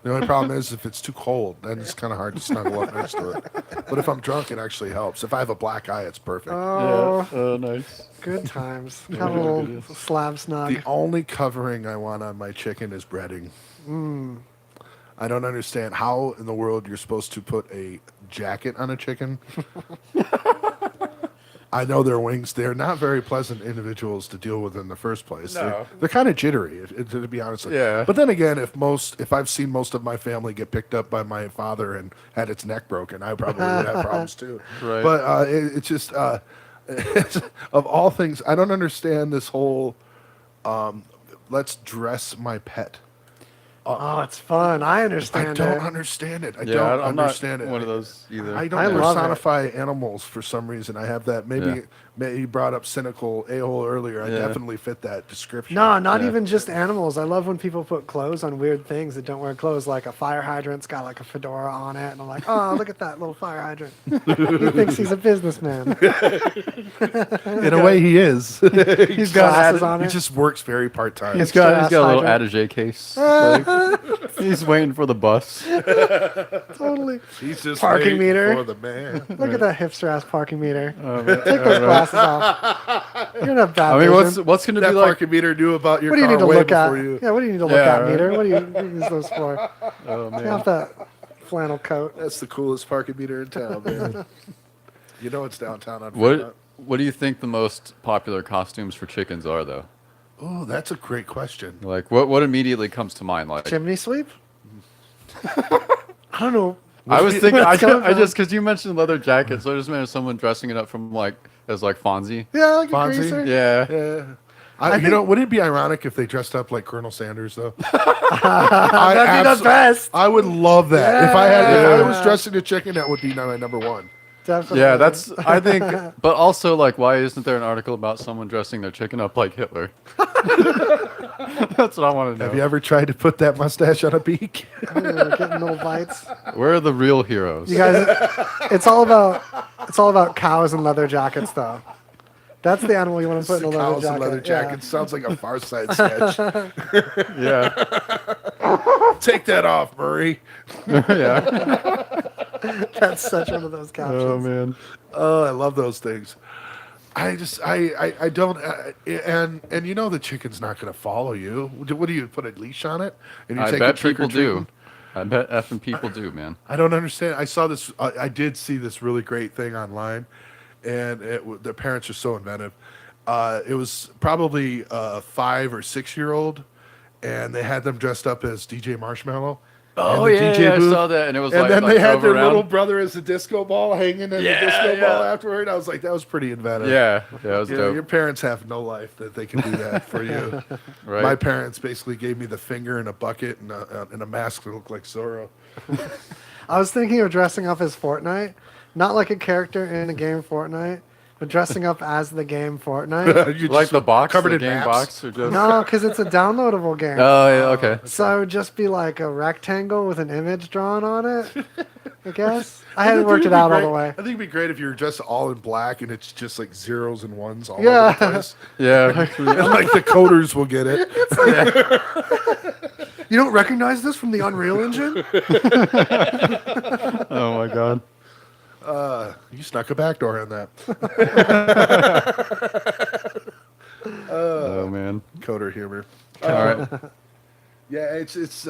The only problem is if it's too cold, then it's kind of hard to snuggle up next to it. But if I'm drunk, it actually helps. If I have a black eye, it's perfect. Oh, Nice. good times. Have a little slab snug. The only covering I want on my chicken is breading. I don't understand how in the world you're supposed to put a jacket on a chicken. I know their wings. They're not very pleasant individuals to deal with in the first place. No. They're kind of jittery, to be honest. Yeah. But then again, if I've seen most of my family get picked up by my father and had its neck broken, I probably would have problems too. Right. But it's just of all things, I don't understand this whole let's dress my pet. Oh, it's fun. I I understand don't it. understand it. I Yeah, don't I'm understand not it. one of those either. I don't I love it. personify animals for some reason. I have that. Maybe you brought up cynical a-hole earlier. I Yeah. definitely fit that description. No, not Yeah. even just animals. I love when people put clothes on weird things that don't wear clothes, like a fire hydrant's got like a fedora on it, and I'm like, oh, look at that little fire hydrant. He thinks he's a businessman. In a way, he is. He's got glasses on He it. just works very part time. He's got Extra a little hydrant. attaché case. Like, he's waiting for the bus. Totally. He's just Parking waiting meter. for the man. Look at that hipster ass parking meter. Take those glasses off. You're in a bad I mean, vision. what's gonna That be like? parking meter knew about your What do you car need to way look at? before you. Yeah, what do you need to look Yeah, at, right. meter? What do you use those for? Oh Get man. off that flannel coat. That's the coolest parking meter in town, man. You know it's downtown on What do you think the most popular costumes for chickens are though? Oh, that's a great question. Like what immediately comes to mind? Like Chimney sweep? I don't know. I was thinking, I What's going on? just because you mentioned leather jackets, so I just imagined someone dressing it up from like as like Fonzie. Yeah, like a Fonzie? greaser. Yeah. Yeah. I You think- know, wouldn't it be ironic if they dressed up like Colonel Sanders, though? That'd be the best. I would love that. If I Yeah. was dressing a chicken, that would be my number one. Definitely. Yeah, that's, I think, but also, like, why isn't there an article about someone dressing their chicken up like Hitler? That's what I want to know. Have you ever tried to put that mustache on a beak? Ooh, getting little bites. Where are the real heroes? You guys, it's all about cows and leather jackets, though. That's the animal you want to put in a leather Cows jacket. and leather jackets sounds like a Far Side sketch. Yeah. Take that off, Murray. Yeah. That's such one of those captions. Oh, man. Oh, I love those things. I don't, and you know the chicken's not going to follow you. What do you put a leash on it? And you I take bet it trick or people do. treating? I bet effing people do, man. I don't understand. I saw this. I did see this really great thing online, and the parents are so inventive. It was probably a 5 or 6 year old, and they had them dressed up as DJ Marshmallow. Oh, in the yeah, DJ yeah, I booth. saw that, and it was And like, then like they had drove their around. little brother as a disco ball hanging in the disco ball yeah. afterward. I was like, that was pretty inventive. Yeah, it was You know, dope. your parents have no life that they can do that for you. Right? My parents basically gave me the finger and a bucket and a mask that looked like Zorro. I was thinking of dressing up as Fortnite, not like a character in a game Fortnite, but dressing up as the game Fortnite. You Like just the box, covered the in game maps. box? Or just... No, because it's a downloadable game. Oh, yeah, okay. So I would just be like a rectangle with an image drawn on it, I guess. I I hadn't think worked it'd it be out all great- the way. I think it'd be great if you were dressed all in black and it's just like zeros and ones all Yeah. over the place. Yeah. And like the coders will get it. You don't recognize this from the Unreal Engine? Oh, my God. You snuck a backdoor on that. Oh, man. Coder humor. All right. Yeah, it's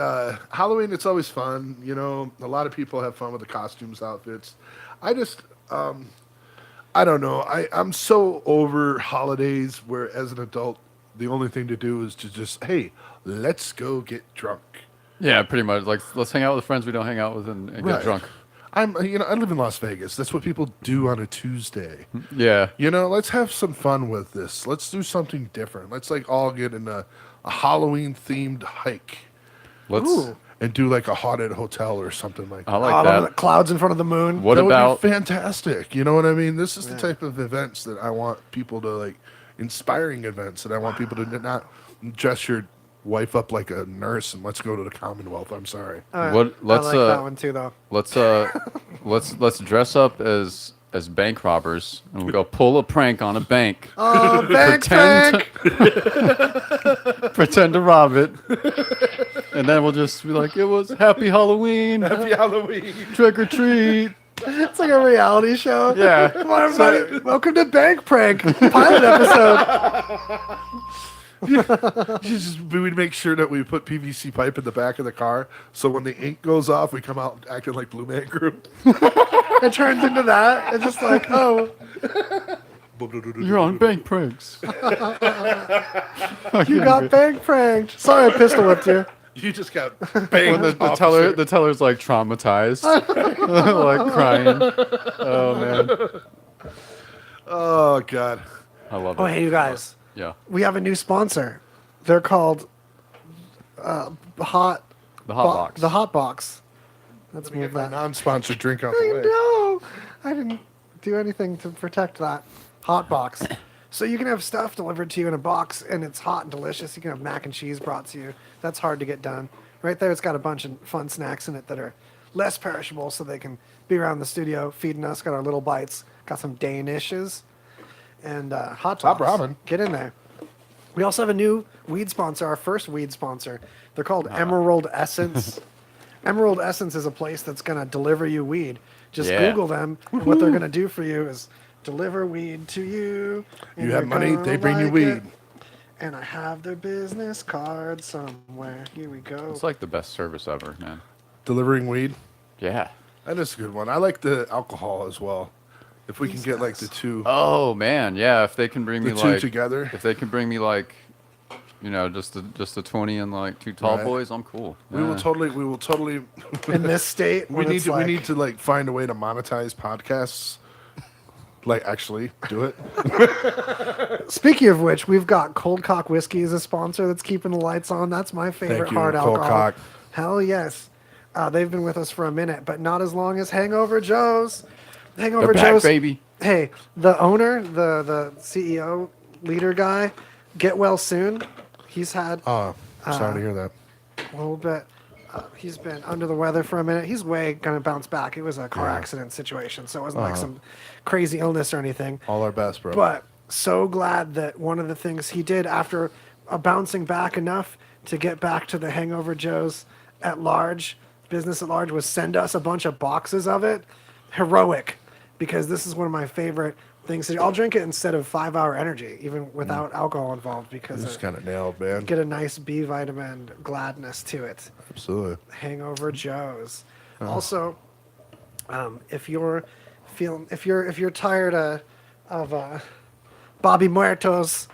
Halloween. It's always fun. You know, a lot of people have fun with the costumes, outfits. I just, I don't know. I'm so over holidays where, as an adult, the only thing to do is to just, hey, let's go get drunk. Yeah, pretty much. Like, let's hang out with friends we don't hang out with and get Right. drunk. I live in Las Vegas. That's what people do on a Tuesday. Yeah. You know, let's have some fun with this. Let's do something different. Let's like all get in a Halloween themed hike Let's. Ooh. and do like a haunted hotel or something like I that. like All over the that. clouds in front of the moon. What That about. would be fantastic? You know what I mean? This is the type of events that I want people to like, inspiring events that I want people to not dress your wife up like a nurse and let's go to the Commonwealth. I'm sorry. All right. What- let's, I like that one too, though. Let's dress up as bank robbers and we'll go pull a prank on a bank. Oh, bank Pretend- prank! Pretend to rob it. And then we'll just be like, it was Happy Halloween. Happy Halloween. Trick or treat. It's like a reality show. Yeah. Come on, everybody. Welcome to Bank Prank pilot episode. We'd make sure that we put PVC pipe in the back of the car so when the ink goes off, we come out acting like Blue Man Group. It turns into that. It's just like, oh, You're on bank pranks. you got bank pranked. Sorry, I pistol whipped you. You just got When banged. the teller's like traumatized, like crying. Oh man, Oh God. I love Oh, it. hey, you guys. Yeah, We have a new sponsor. They're called Hot the hot box. The Hot Box. Let's Let me move get my that. non-sponsored drink out the way. No, I didn't do anything to protect that. Hot Box. So you can have stuff delivered to you in a box, and it's hot and delicious. You can have mac and cheese brought to you. That's hard to get done. Right there, it's got a bunch of fun snacks in it that are less perishable, so they can be around the studio feeding us. Got our little bites. Got some Danishes and hot Top dogs. ramen. Get in there. We also have a new weed sponsor, our first weed sponsor. They're called Emerald Essence. Emerald Essence is a place that's going to deliver you weed. Just Yeah. Google them. And what they're going to do for you is deliver weed to you. and You have you're money, gonna they bring you like weed. it. And I have their business card somewhere. Here we go. It's like the best service ever, man. Delivering weed. Yeah. That is a good one. I like the alcohol as well. If we can get like the two, Oh man, yeah. If they can bring the me two like, together. if they can bring me like, just the 20 and like 2 tall Right. boys, I'm cool. We will Yeah. totally. In this state, we when need it's to. like, We need to like find a way to monetize podcasts. Like actually do it. Speaking of which, we've got Cold Cock Whiskey as a sponsor that's keeping the lights on. That's my favorite you, hard Cold alcohol. Cock. Hell yes. They've been with us for a minute, but not as long as Hangover Joe's. Hangover They're back, Joe's baby. Hey, the owner, the CEO leader guy, get well soon. He's had Oh, sorry to hear that. a little bit. He's been under the weather for a minute. He's way gonna bounce back. It was a car accident situation, so it wasn't like some crazy illness or anything. All our best, bro. But so glad that one of the things he did after bouncing back enough to get back to the Hangover Joe's at large, business at large, was send us a bunch of boxes of it. Heroic, because this is one of my favorite things. I'll drink it instead of 5 Hour Energy, even without alcohol involved, because Just it kind of nailed, man. get a nice B vitamin gladness to it. Absolutely. Hangover Joe's. Also, if you're tired of Bobby Muerto's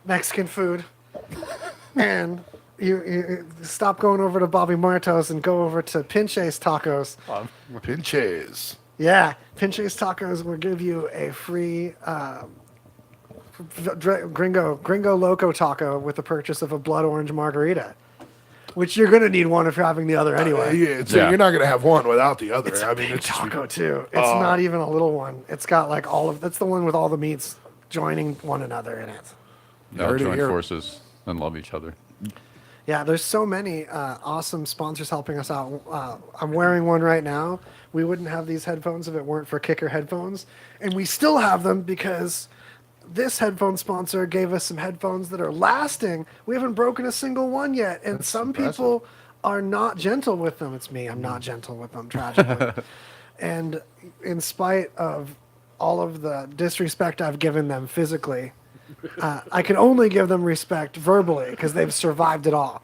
Mexican food, and you stop going over to Bobby Muerto's and go over to Pinche's Tacos. Pinches. Yeah, Pinche's Tacos will give you a free Gringo Loco taco with the purchase of a blood orange margarita, which you're gonna need one if you're having the other anyway. Yeah, so Yeah. you're not gonna have one without the other. It's I a mean, big it's taco too. It's not even a little one. It's got like that's the one with all the meats joining one another in it. They'll heard it join here. forces and love each other. Yeah, there's so many awesome sponsors helping us out. I'm wearing one right now. We wouldn't have these headphones if it weren't for Kicker headphones, and we still have them because this headphone sponsor gave us some headphones that are lasting. We haven't broken a single one yet, and some people are not gentle with them. It's me. I'm not gentle with them, tragically. And in spite of all of the disrespect I've given them physically, I can only give them respect verbally because they've survived it all.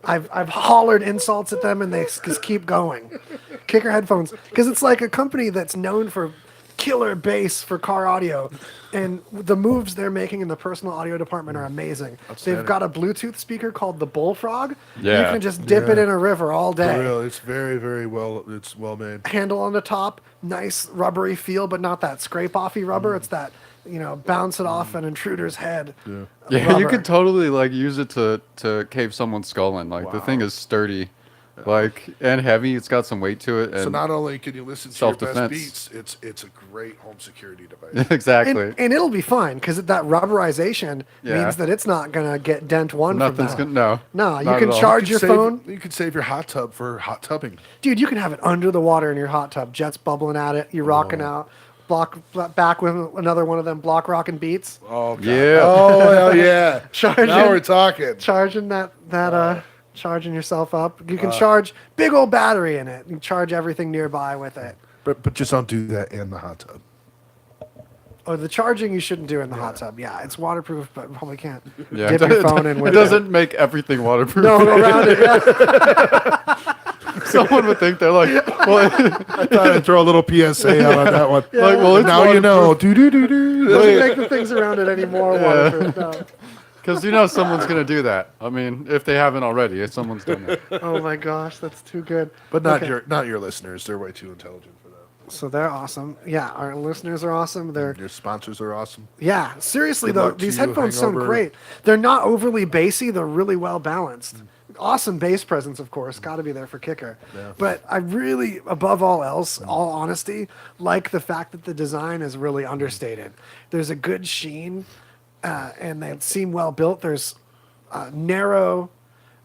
I've hollered insults at them and they just keep going. Kicker headphones, because it's like a company that's known for killer bass for car audio, and the moves they're making in the personal audio department are amazing. They've got a Bluetooth speaker called the Bullfrog. Yeah. You can just dip it in a river all day. For real, it's very, very well. It's well made. Handle on the top, nice rubbery feel, but not that scrape-offy rubber. It's that, bounce it off an intruder's head. Yeah, you rubber. could totally like use it to cave someone's skull in. Like the thing is sturdy, and heavy. It's got some weight to it. And So not only can you listen to your best self-defense. beats, it's a great home security device. exactly. And it'll be fine because that rubberization Yeah. means that it's not gonna get dent one. Nothing's from gonna. that. No. No, you not can at all. charge your phone, You could save your hot tub for hot tubbing. dude. You can have it under the water in your hot tub, jets bubbling at it. You're rocking out, back with another one of them block rocking beats. Oh God. Yeah. Oh hell yeah. Charging. Now we're talking. Charging charging yourself up. You can charge big old battery in it. You can charge everything nearby with it. But just don't do that in the hot tub. Oh, the charging you shouldn't do in the hot tub. Yeah, it's waterproof, but probably can't Yeah, dip your phone in it with doesn't make everything waterproof. No, around it. Yeah. Someone would think they're like, well, I thought I'd throw a little PSA out on that one. like, well, it's Now you know. Do do do do. Doesn't make the things around it any more waterproof. No. because someone's gonna do that. I mean, if they haven't already, if someone's done it. Oh my gosh, that's too good. But not Okay. your listeners. They're way too intelligent for that. So they're awesome. Yeah, our listeners are awesome. Your sponsors are awesome. Yeah, seriously Good though, luck to these you, headphones sound Hangover. great. They're not overly bassy. They're really well balanced. Awesome bass presence, of course. Got to be there for Kicker. Yeah. But I really, above all else, all honesty, like the fact that the design is really understated. There's a good sheen, and they seem well built. There's narrow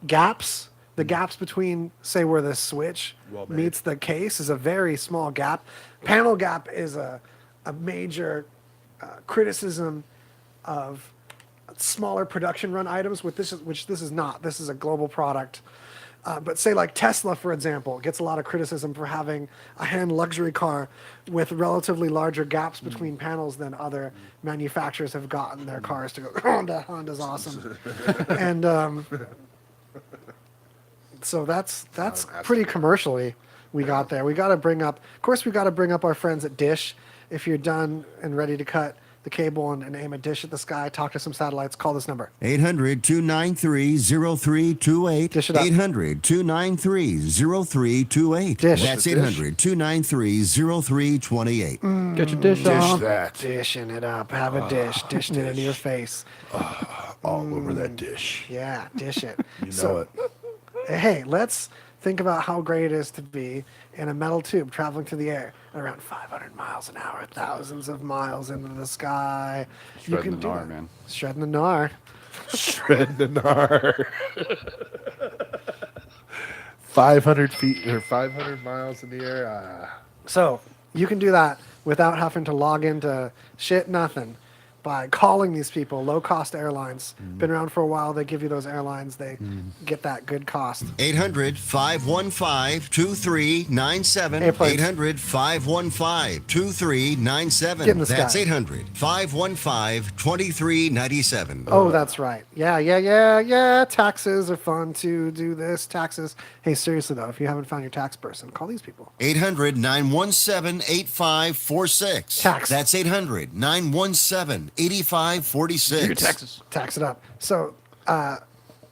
gaps. The gaps between, say, where the switch Well made. meets the case is a very small gap. Panel gap is a major criticism of smaller production run items, which this is not. This is a global product. But say like Tesla, for example, gets a lot of criticism for having a hand luxury car with relatively larger gaps between panels than other manufacturers have gotten their cars to go. Honda's awesome, and so that's pretty commercially we got there. We got to bring up, of course, we got to bring up our friends at Dish. If you're done and ready to cut the cable and aim a dish at the sky, talk to some satellites, call this number. 800-293-0328. Dish it up. 800-293-0328. Dish. That's What's a dish? 800-293-0328. Get your dish Dish on. that Dishing it up. Have a dish. Dishing it into your face. all over that dish. Yeah, dish it. You know it. Hey, let's think about how great it is to be in a metal tube traveling through the air at around 500 miles an hour, thousands of miles into the sky. You Shredding can the do gnar, that. man. Shredding the gnar. Shred the gnar. 500 feet or 500 miles in the air. So you can do that without having to log into shit, nothing, by calling these people, low-cost airlines. Been around for a while. They give you those airlines. They get that good cost. 800-515-2397. Airplanes. 800-515-2397. Get in the That's sky. 800-515-2397. Oh, that's right. Yeah. Taxes are fun to do this. Taxes. Hey, seriously, though, if you haven't found your tax person, call these people. 800-917-8546. Tax. That's 800-917-8546. Your taxes. Tax it up. So,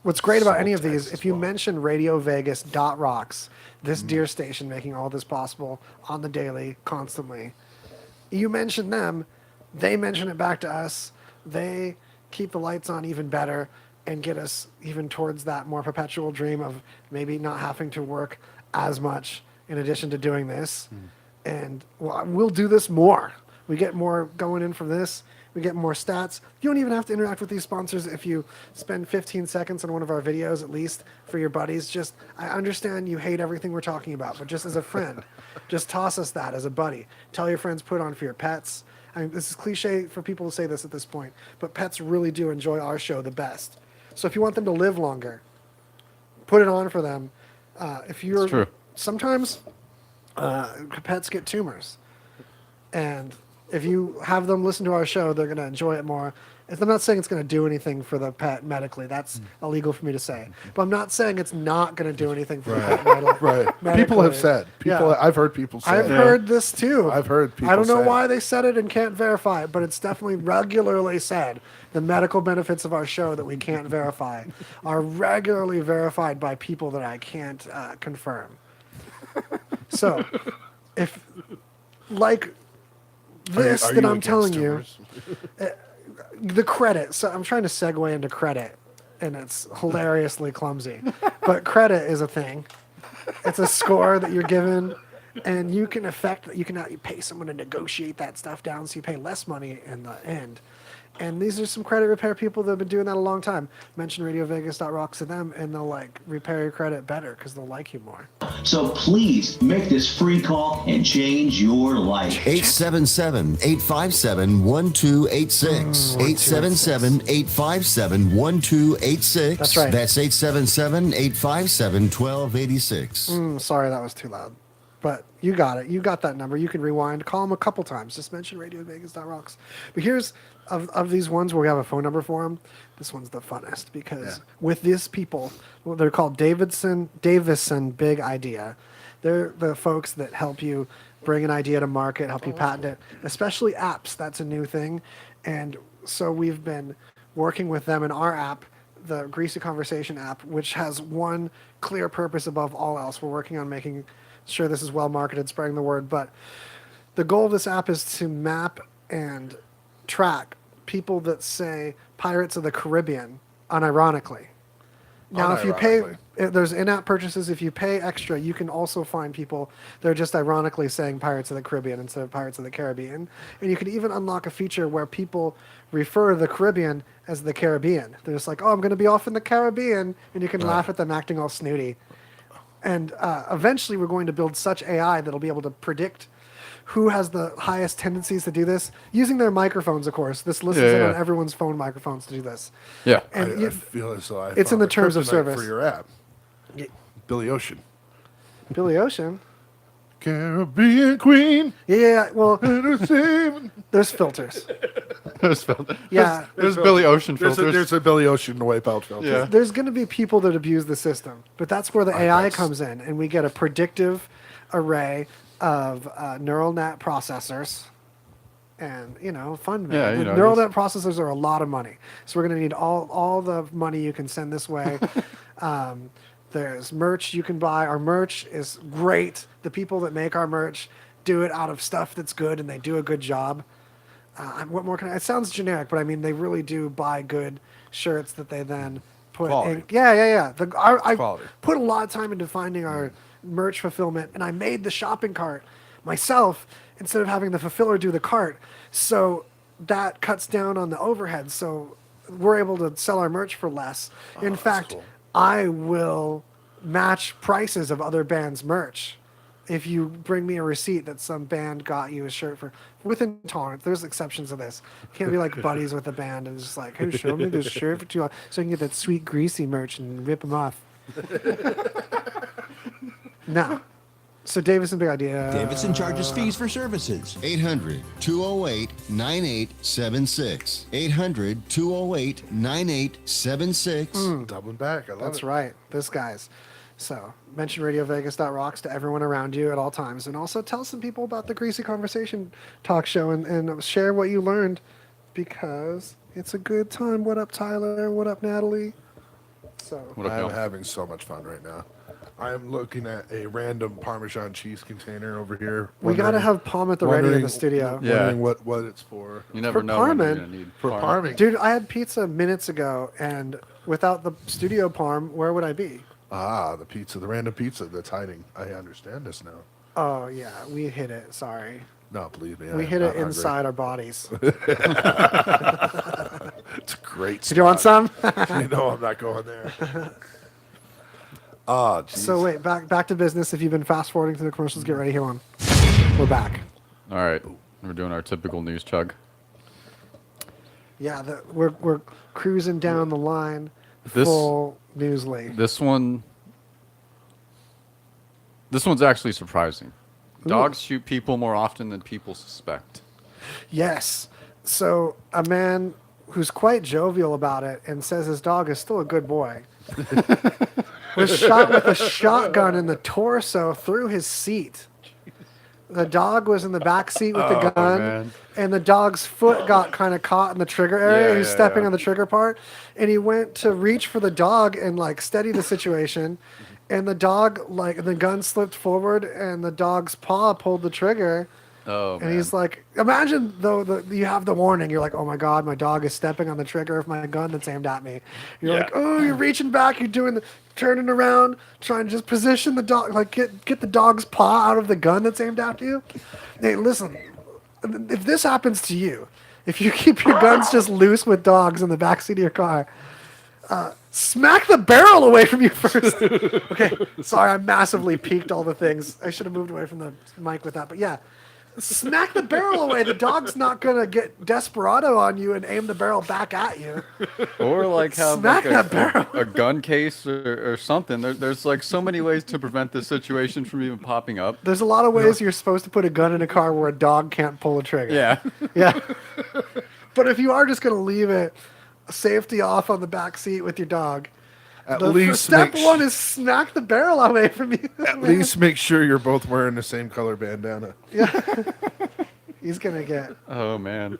what's great about any of these, if you mention RadioVegas.rocks, this deer station making all this possible on the daily, constantly, you mention them, they mention it back to us, they keep the lights on even better and get us even towards that more perpetual dream of maybe not having to work as much in addition to doing this. And we'll do this more. We get more going in from this. We get more stats. You don't even have to interact with these sponsors if you spend 15 seconds on one of our videos, at least for your buddies. Just, I understand you hate everything we're talking about, but just as a friend, just toss us that as a buddy. Tell your friends, put it on for your pets. I mean, this is cliche for people to say this at this point, but pets really do enjoy our show the best. So if you want them to live longer, put it on for them. If you're, It's true. sometimes pets get tumors, and if you have them listen to our show, they're going to enjoy it more. I'm not saying it's going to do anything for the pet medically. That's illegal for me to say. But I'm not saying it's not going to do anything for the pet Right. medically. People have said. I've heard people say. I've heard this too. I've heard people I don't know say. why they said it and can't verify it, but it's definitely regularly said. The medical benefits of our show that we can't verify are regularly verified by people that I can't confirm. So, if, like this Are that you I'm against telling you, tumors? the credit. So I'm trying to segue into credit, and it's hilariously clumsy. But credit is a thing. It's a score that you're given, and you can you pay someone to negotiate that stuff down, so you pay less money in the end. And these are some credit repair people that have been doing that a long time. Mention RadioVegas.rocks to them, and they'll repair your credit better because they'll like you more. So please make this free call and change your life. 877-857-1286. 877-857-1286. That's right. That's 877-857-1286. Sorry, that was too loud. But you got it. You got that number. You can rewind. Call them a couple times. Just mention RadioVegas.rocks. But here's, of these ones where we have a phone number for them, this one's the funnest because with these people, well, they're called Davison Big Idea. They're the folks that help you bring an idea to market, help you patent it, especially apps. That's a new thing. And so we've been working with them in our app, the Greasy Conversation app, which has one clear purpose above all else. We're working on making sure this is well marketed, spreading the word, but the goal of this app is to map and track people that say Pirates of the Caribbean unironically. Now, if you pay, there's in-app purchases. If you pay extra, you can also find people that are just ironically saying Pirates of the Caribbean instead of Pirates of the Caribbean. And you can even unlock a feature where people refer to the Caribbean as the Caribbean. They're just like, oh, I'm going to be off in the Caribbean. And you can laugh at them acting all snooty. And eventually we're going to build such AI that'll be able to predict who has the highest tendencies to do this, using their microphones, of course. This listens in on everyone's phone microphones to do this. Yeah. And I feel as though it's in the terms of kryptonite service. for your app. Billy Ocean. Billy Ocean. Caribbean Queen. Yeah, well, There's there's filters. There's Yeah. Billy Ocean filters. There's a Billy Ocean wipeout filter. Yeah. There's going to be people that abuse the system, but that's where the AI comes in, and we get a predictive array of neural net processors, and fun. Yeah, The neural net processors are a lot of money, so we're going to need all the money you can send this way. There's merch you can buy. Our merch is great. The people that make our merch do it out of stuff that's good, and they do a good job. What more can I? It sounds generic, but I mean they really do buy good shirts that they then put Quality. ink. Yeah. I quality. put a lot of time into finding our merch fulfillment, and I made the shopping cart myself instead of having the fulfiller do the cart. So that cuts down on the overhead. So we're able to sell our merch for less. In fact, cool. I will match prices of other bands' merch if you bring me a receipt that some band got you a shirt for within tolerance. There's exceptions to this. You can't be like buddies with a band and just like, hey, show me this shirt for $2 so I can get that sweet greasy merch and rip them off. No. So Davison, big idea. Davidson charges fees for services. 800-208-9876. 800-208-9876. Doubling back. I love That's it. right. This guy's. So mention RadioVegas.rocks to everyone around you at all times. And also tell some people about the Greasy Conversation talk show and share what you learned because it's a good time. What up, Tyler? What up, Natalie? So What up, I'm y'all? having so much fun right now. I am looking at a random Parmesan cheese container over here. we got to have Palm at the ready in wondering- the studio. Yeah. Wondering what it's for. You never For know when you're Parman- gonna need For Parman. parming. Dude, I had pizza minutes ago, and without the studio Parm, where would I be? Ah, the pizza, the random pizza that's hiding. I understand this now. Oh, yeah, we hit it. Sorry. No, believe me. We I'm hit not it hungry. inside our bodies. It's a great. Did you want some? You know I'm not going there. Oh, jeez. So wait, back to business. If you've been fast forwarding through the commercials, get ready. Here one. We're back. All right, we're doing our typical news chug. Yeah, we're cruising down the line. This- Full newsly. This one's actually surprising. Dogs shoot people more often than people suspect. Yes. So a man who's quite jovial about it and says his dog is still a good boy was shot with a shotgun in the torso through his seat. The dog was in the back seat with the gun, man. and the dog's foot got kind of caught in the trigger area. Yeah, he was yeah, stepping yeah. on the trigger part, and he went to reach for the dog and like steady the situation. And the dog, like, the gun slipped forward, and the dog's paw pulled the trigger. Oh, And man. he's like, imagine though you have the warning. You're like, oh my god, my dog is stepping on the trigger of my gun that's aimed at me. You're like, oh, you're reaching back, you're doing turning around, trying to just position the dog, like get the dog's paw out of the gun that's aimed at you. Hey, listen, if this happens to you, if you keep your guns just loose with dogs in the backseat of your car, smack the barrel away from you first. Okay, sorry, I massively peaked all the things. I should have moved away from the mic with that, but yeah. Smack the barrel away. The dog's not gonna get desperado on you and aim the barrel back at you. Or like have Smack like that barrel. a gun case or something. There's like so many ways to prevent this situation from even popping up. There's a lot of ways you're supposed to put a gun in a car where a dog can't pull a trigger. Yeah. Yeah. But if you are just gonna leave it safety off on the back seat with your dog, At the least step make one is smack the barrel away from you. At least make sure you're both wearing the same color bandana. He's gonna get Oh man.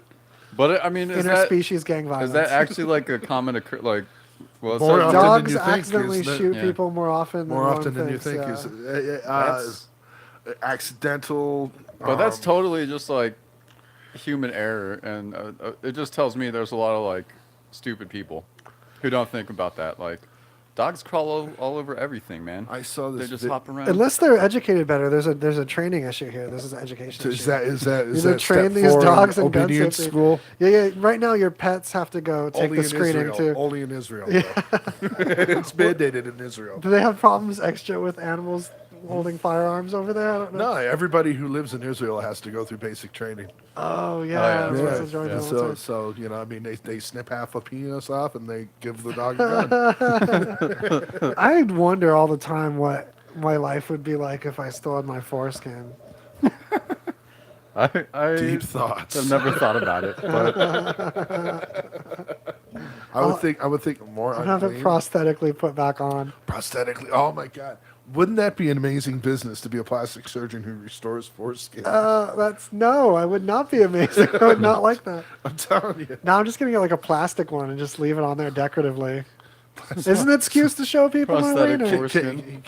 But I mean, is interspecies gang violence. that actually like a common like? Well, it More says- often than Dogs you think, accidentally isn't it? shoot Yeah. people more often More than often one than you thinks, think yeah. is accidental. But that's um, totally just like human error, and it just tells me there's a lot of like stupid people who don't think about that. Like, dogs crawl all over everything, man. I saw They this. just vi- hop around. Unless they're educated better, there's a training issue here. This is an education Is issue. that is Either that train step these four in dogs in gun obedience safety. school? Yeah. Right now, your pets have to go take Only the in screening Israel. too. Only in Israel. though. It's mandated in Israel. Do they have problems extra with animals holding firearms over there? I don't know. No, everybody who lives in Israel has to go through basic training. Oh yeah, yeah. that's Yeah. what's join the So, military. so you know, I mean, they snip half a penis off and they give the dog a gun. I wonder all the time what my life would be like if I still had my foreskin. I Deep thoughts. have never thought about it, but I would think more I'd have it unclean. prosthetically put back on. Prosthetically. Oh my God. Wouldn't that be an amazing business to be a plastic surgeon who restores foreskin? No, I would not be amazing. I would not like that. I'm telling you. Now I'm just gonna get like a plastic one and just leave it on there decoratively. Isn't it excuse to show people my Prosthetic wiener? foreskin.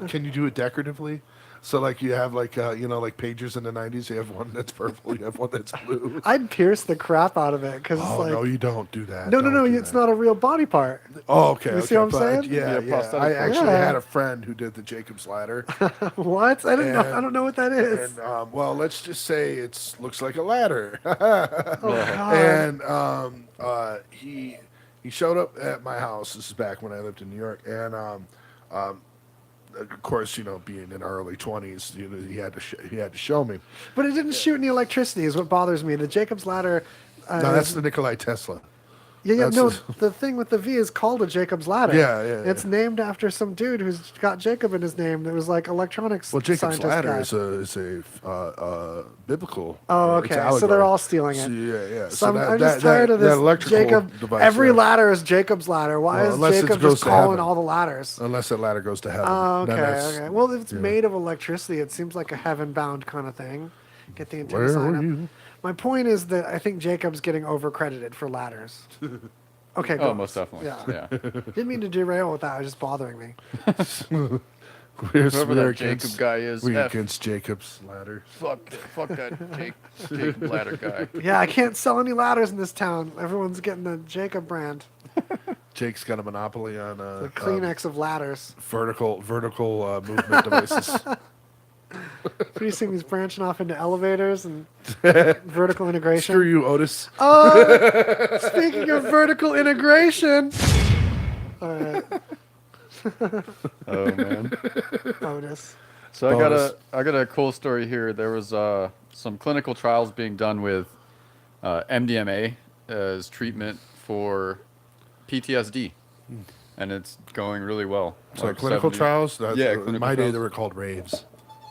Can you do it decoratively? So like you have like like pagers in the 90s. You have one that's purple. You have one that's blue. I'd pierce the crap out of it because it's Oh like no, you don't do that. no, Don't do it's that. not a real body part. Oh, okay. You okay. see what I'm but saying? Yeah, Yeah, prosthetic I part. actually Yeah. had a friend who did the Jacob's ladder. What? I don't know. And- I don't know what that is. And well, let's just say it looks like a ladder. Oh God. And he showed up at my house. This is back when I lived in New York, and of course, being in our early 20s, he had to show me. But it didn't shoot any electricity. Is what bothers me. The Jacob's ladder. No, that's the Nikolai Tesla. Yeah. that's No, the- the thing with the V is called a Jacob's ladder. Yeah, yeah, It's named after some dude who's got Jacob in his name. That was like electronics. Well, Jacob's scientist ladder guy. is a biblical. Oh, it's okay. So allegory. they're all stealing it. So, yeah. So I'm just tired of that this. electrical Jacob. device, Every yeah. ladder is Jacob's ladder. Why Well, is unless it Jacob goes just to calling heaven. all the ladders? Unless that ladder goes to heaven. Oh, then okay, that's- okay. Well, if it's yeah. made of electricity, it seems like a heaven-bound kind of thing. Get the antenna Where sign were up. you? My point is that I think Jacob's getting overcredited for ladders. Okay, go Oh, on. most definitely. Yeah. Yeah. Didn't mean to derail with that. It was just bothering me. Whoever Whoever that Jacob guy is, We're F. against Jacob's ladder. Fuck that Jacob ladder guy. Yeah, I can't sell any ladders in this town. Everyone's getting the Jacob brand. Jake's got a monopoly on The Kleenex of ladders. vertical movement devices. Pretty soon he's branching off into elevators and vertical integration. Screw you, Otis. Oh, speaking of vertical integration. All right, Oh man. Otis. So Bonus. I got a cool story here. There was some clinical trials being done with MDMA as treatment for PTSD, and it's going really well. So Like clinical 70 trials? Yeah, In clinical my day, trials. they were called raves.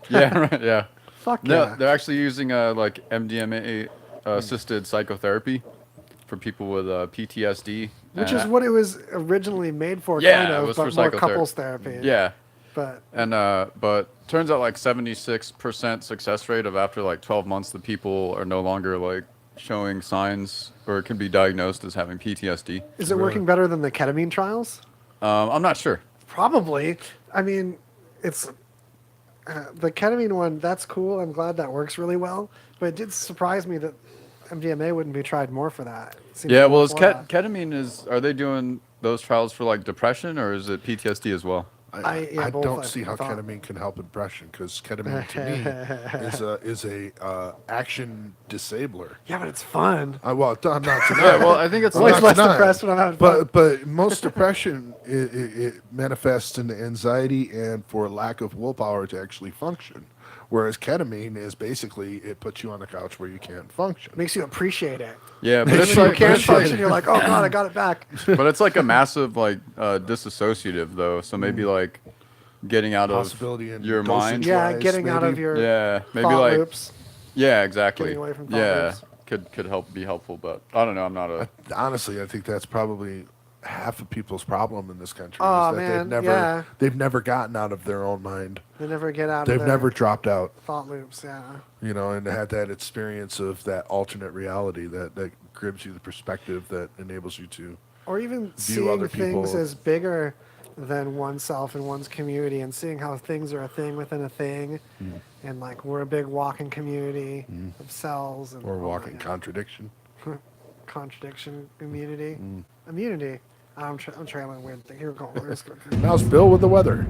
Yeah, right. Yeah. Fuck No, yeah. they're actually using like MDMA assisted psychotherapy for people with PTSD. Which and is what it was originally made for, Yeah, kind it of, was but for more psychotherapy. couples therapy. Yeah. But And but turns out like 76% success rate of after like 12 months, the people are no longer like showing signs or can be diagnosed as having PTSD. is it working better than the ketamine trials? I'm not sure. Probably. I mean, it's the ketamine one. That's cool. I'm glad that works really well. But it did surprise me that MDMA wouldn't be tried more for that. It seems Yeah, like well, is more for that. ketamine are they doing those trials for like depression or is it PTSD as well? Yeah, I both, don't I see how thought. ketamine can help depression because ketamine to me is a action disabler. Yeah, but it's fun. Well, not tonight. Yeah, well, I think it's I'm always not less tonight. depressed when I'm having fun. But most depression it manifests in anxiety and for lack of willpower to actually function. Whereas ketamine is basically it puts you on the couch where you can't function. Makes you appreciate it. Yeah, but When it's you like, can but it's like- function, you're like, oh god, I got it back. but it's like a massive like disassociative though. So maybe like getting out of Possibility and your dosage mind. Yeah, wise, getting out of maybe. your Yeah, maybe thought like loops. yeah, exactly. Getting away from thought yeah, loops. could be helpful, but I don't know. I'm not a Honestly, I think that's probably half of people's problem in this country. Oh, is that man, they've never gotten out of their own mind. They never get out They've of their never dropped out, thought loops. Yeah. and had that experience of that alternate reality that gives you the perspective that enables you to. Or even View seeing other things people- as bigger than oneself and one's community, and seeing how things are a thing within a thing, and like we're a big walking community of cells and Or oh my walking God. contradiction. Contradiction immunity. Immunity. I'm trailing weird thing. Here we go. We're just gonna, Now's Bill with the weather.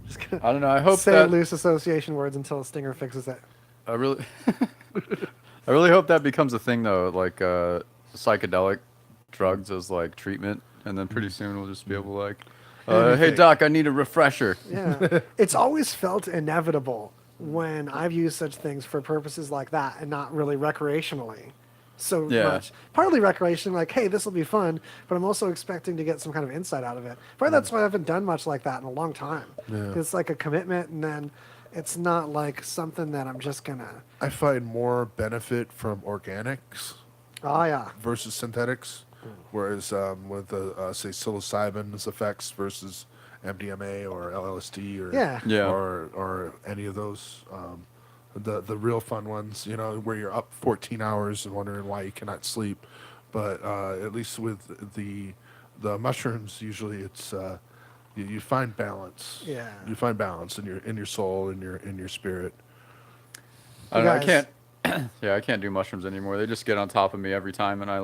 just gonna I don't know. I hope say that loose association words until Stinger fixes it. I really I really hope that becomes a thing though, like psychedelic drugs as like treatment, and then pretty soon we'll just be able to like, hey doc, I need a refresher. Yeah. It's always felt inevitable when I've used such things for purposes like that and not really recreationally so Yeah. much. Partly recreationally, like, hey, this will be fun, but I'm also expecting to get some kind of insight out of it. Probably that's why I haven't done much like that in a long time. Yeah. It's like a commitment, and then it's not like something that I'm just going to, I find more benefit from organics oh, yeah. versus synthetics, whereas with say psilocybin's effects versus MDMA or LSD or Yeah. Yeah. or any of those the real fun ones, where you're up 14 hours and wondering why you cannot sleep. But at least with the mushrooms, usually it's You find balance. Yeah. You find balance in your soul, in your spirit. I don't know, I guys- can't. Yeah, I can't do mushrooms anymore. They just get on top of me every time, and I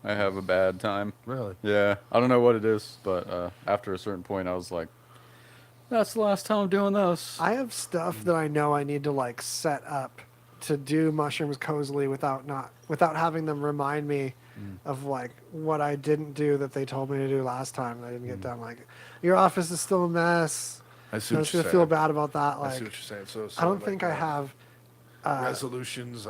have a bad time. Really. Yeah, I don't know what it is, but after a certain point, I was like, "That's the last time I'm doing this." I have stuff that I know I need to like set up to do mushrooms cozily without having them remind me of like what I didn't do that they told me to do last time that I didn't get done. Like, your office is still a mess. I see I what was you're gonna feel saying. bad about that. I Like, see what you're saying. So I don't like, think I have. resolutions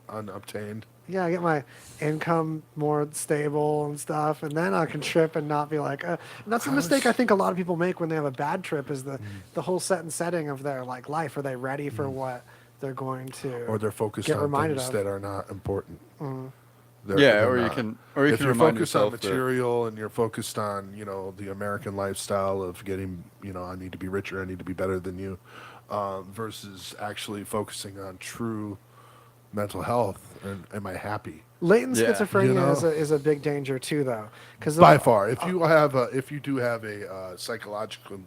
unobtained. Yeah, I get my income more stable and stuff, and then I can trip and not be like. And that's a mistake I think a lot of people make when they have a bad trip is the whole set and setting of their like life. Are they ready for what they're going to? Or they're focused get on reminded things of. that are not important. Yeah, or you not. can If you're remind focused on yourself that- material and you're focused on the American lifestyle of getting I need to be richer, I need to be better than you, versus actually focusing on true mental health and am I happy? Latent Yeah. schizophrenia is a big danger too, though, because By far, if you do have a psychological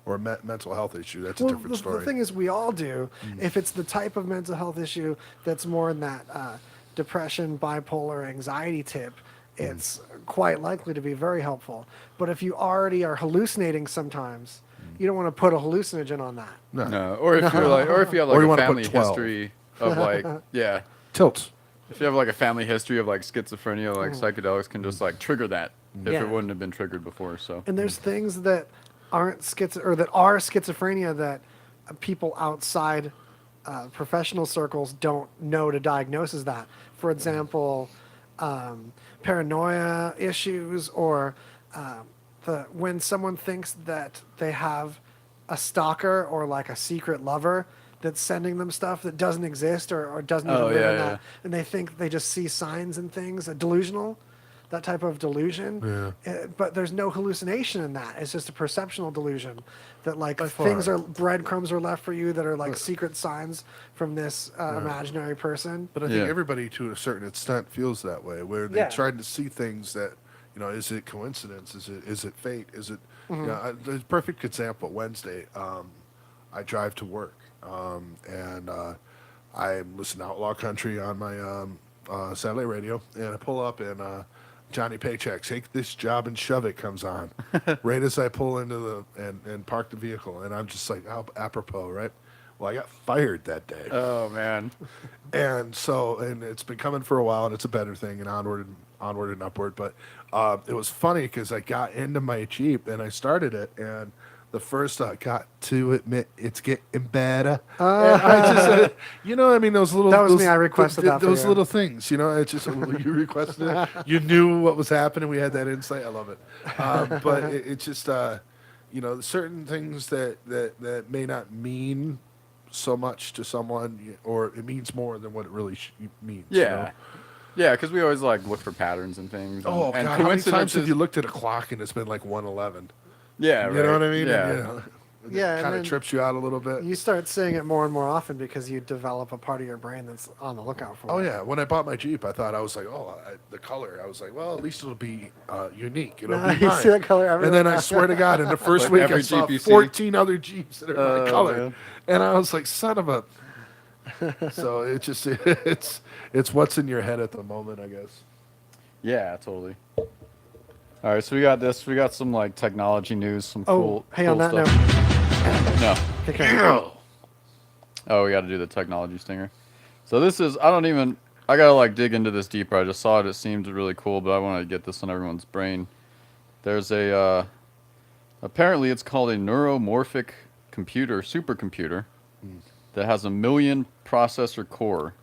or mental health issue, that's a different story. The thing is, we all do. If it's the type of mental health issue that's more in that depression, bipolar, anxiety tip, it's quite likely to be very helpful. But if you already are hallucinating sometimes, you don't want to put a hallucinogen on that. No, or if you're like, or if you have Or like you a wanna put family 12. history of like, yeah, Tilts. if you have like a family history of like schizophrenia, like psychedelics can just like trigger that if Yeah. it wouldn't have been triggered before. So And there's things that aren't that are schizophrenia that people outside professional circles don't know to diagnose as that. For example, paranoia issues, or when someone thinks that they have a stalker or like a secret lover that's sending them stuff that doesn't exist or doesn't even Oh, live yeah, in that, yeah. and they think they just see signs and things, a delusional. That type of delusion, but there's no hallucination in that. It's just a perceptual delusion that like things far. breadcrumbs are left for you that are like secret signs from this imaginary person. But I think Yeah. everybody, to a certain extent, feels that way, where they Yeah. try to see things that, is it coincidence? Is it fate? Is it? The perfect example. Wednesday, I drive to work, and I'm listening to Outlaw Country on my satellite radio, and I pull up and Johnny Paycheck, take this job and shove it comes on, right as I pull into and park the vehicle, and I'm just like, how apropos, right? Well, I got fired that day. oh man, And so, and it's been coming for a while, and it's a better thing, and onward and upward. But it was funny because I got into my Jeep and I started it, and the first I got to admit it's getting better. And I just, I mean, those little. That was those, me. I requested that for those you. little things, it's just you requested it. You knew what was happening. We had that insight. I love it. But it's just, certain things that may not mean so much to someone, or it means more than what it really means. yeah, yeah, because we always like look for patterns and things. And, Oh and God! How many times coincidences. have you looked at a clock and it's been like 1:11? Yeah, You know what I mean? Yeah, And, Yeah, and kind then of trips you out a little bit. You start seeing it more and more often because you develop a part of your brain that's on the lookout for Oh it. yeah, when I bought my Jeep, I thought I was like, the color. I was like, well, at least it'll be unique. It'll be You mine. see that color And everywhere. then I swear to God, in the first Like week, I every saw Jeep you see. 14 other Jeeps that are my Oh, color, man. and I was like, son of a. So it just it's what's in your head at the moment, I guess. yeah, totally. All right, so we got this. We got some like technology news, some Oh, cool. hey, cool on that stuff. No. Okay. Oh, we got to do the technology stinger. So this is, I gotta like dig into this deeper. I just saw it. It seemed really cool, but I want to get this on everyone's brain. There's apparently it's called a neuromorphic supercomputer that has 1 million processor core.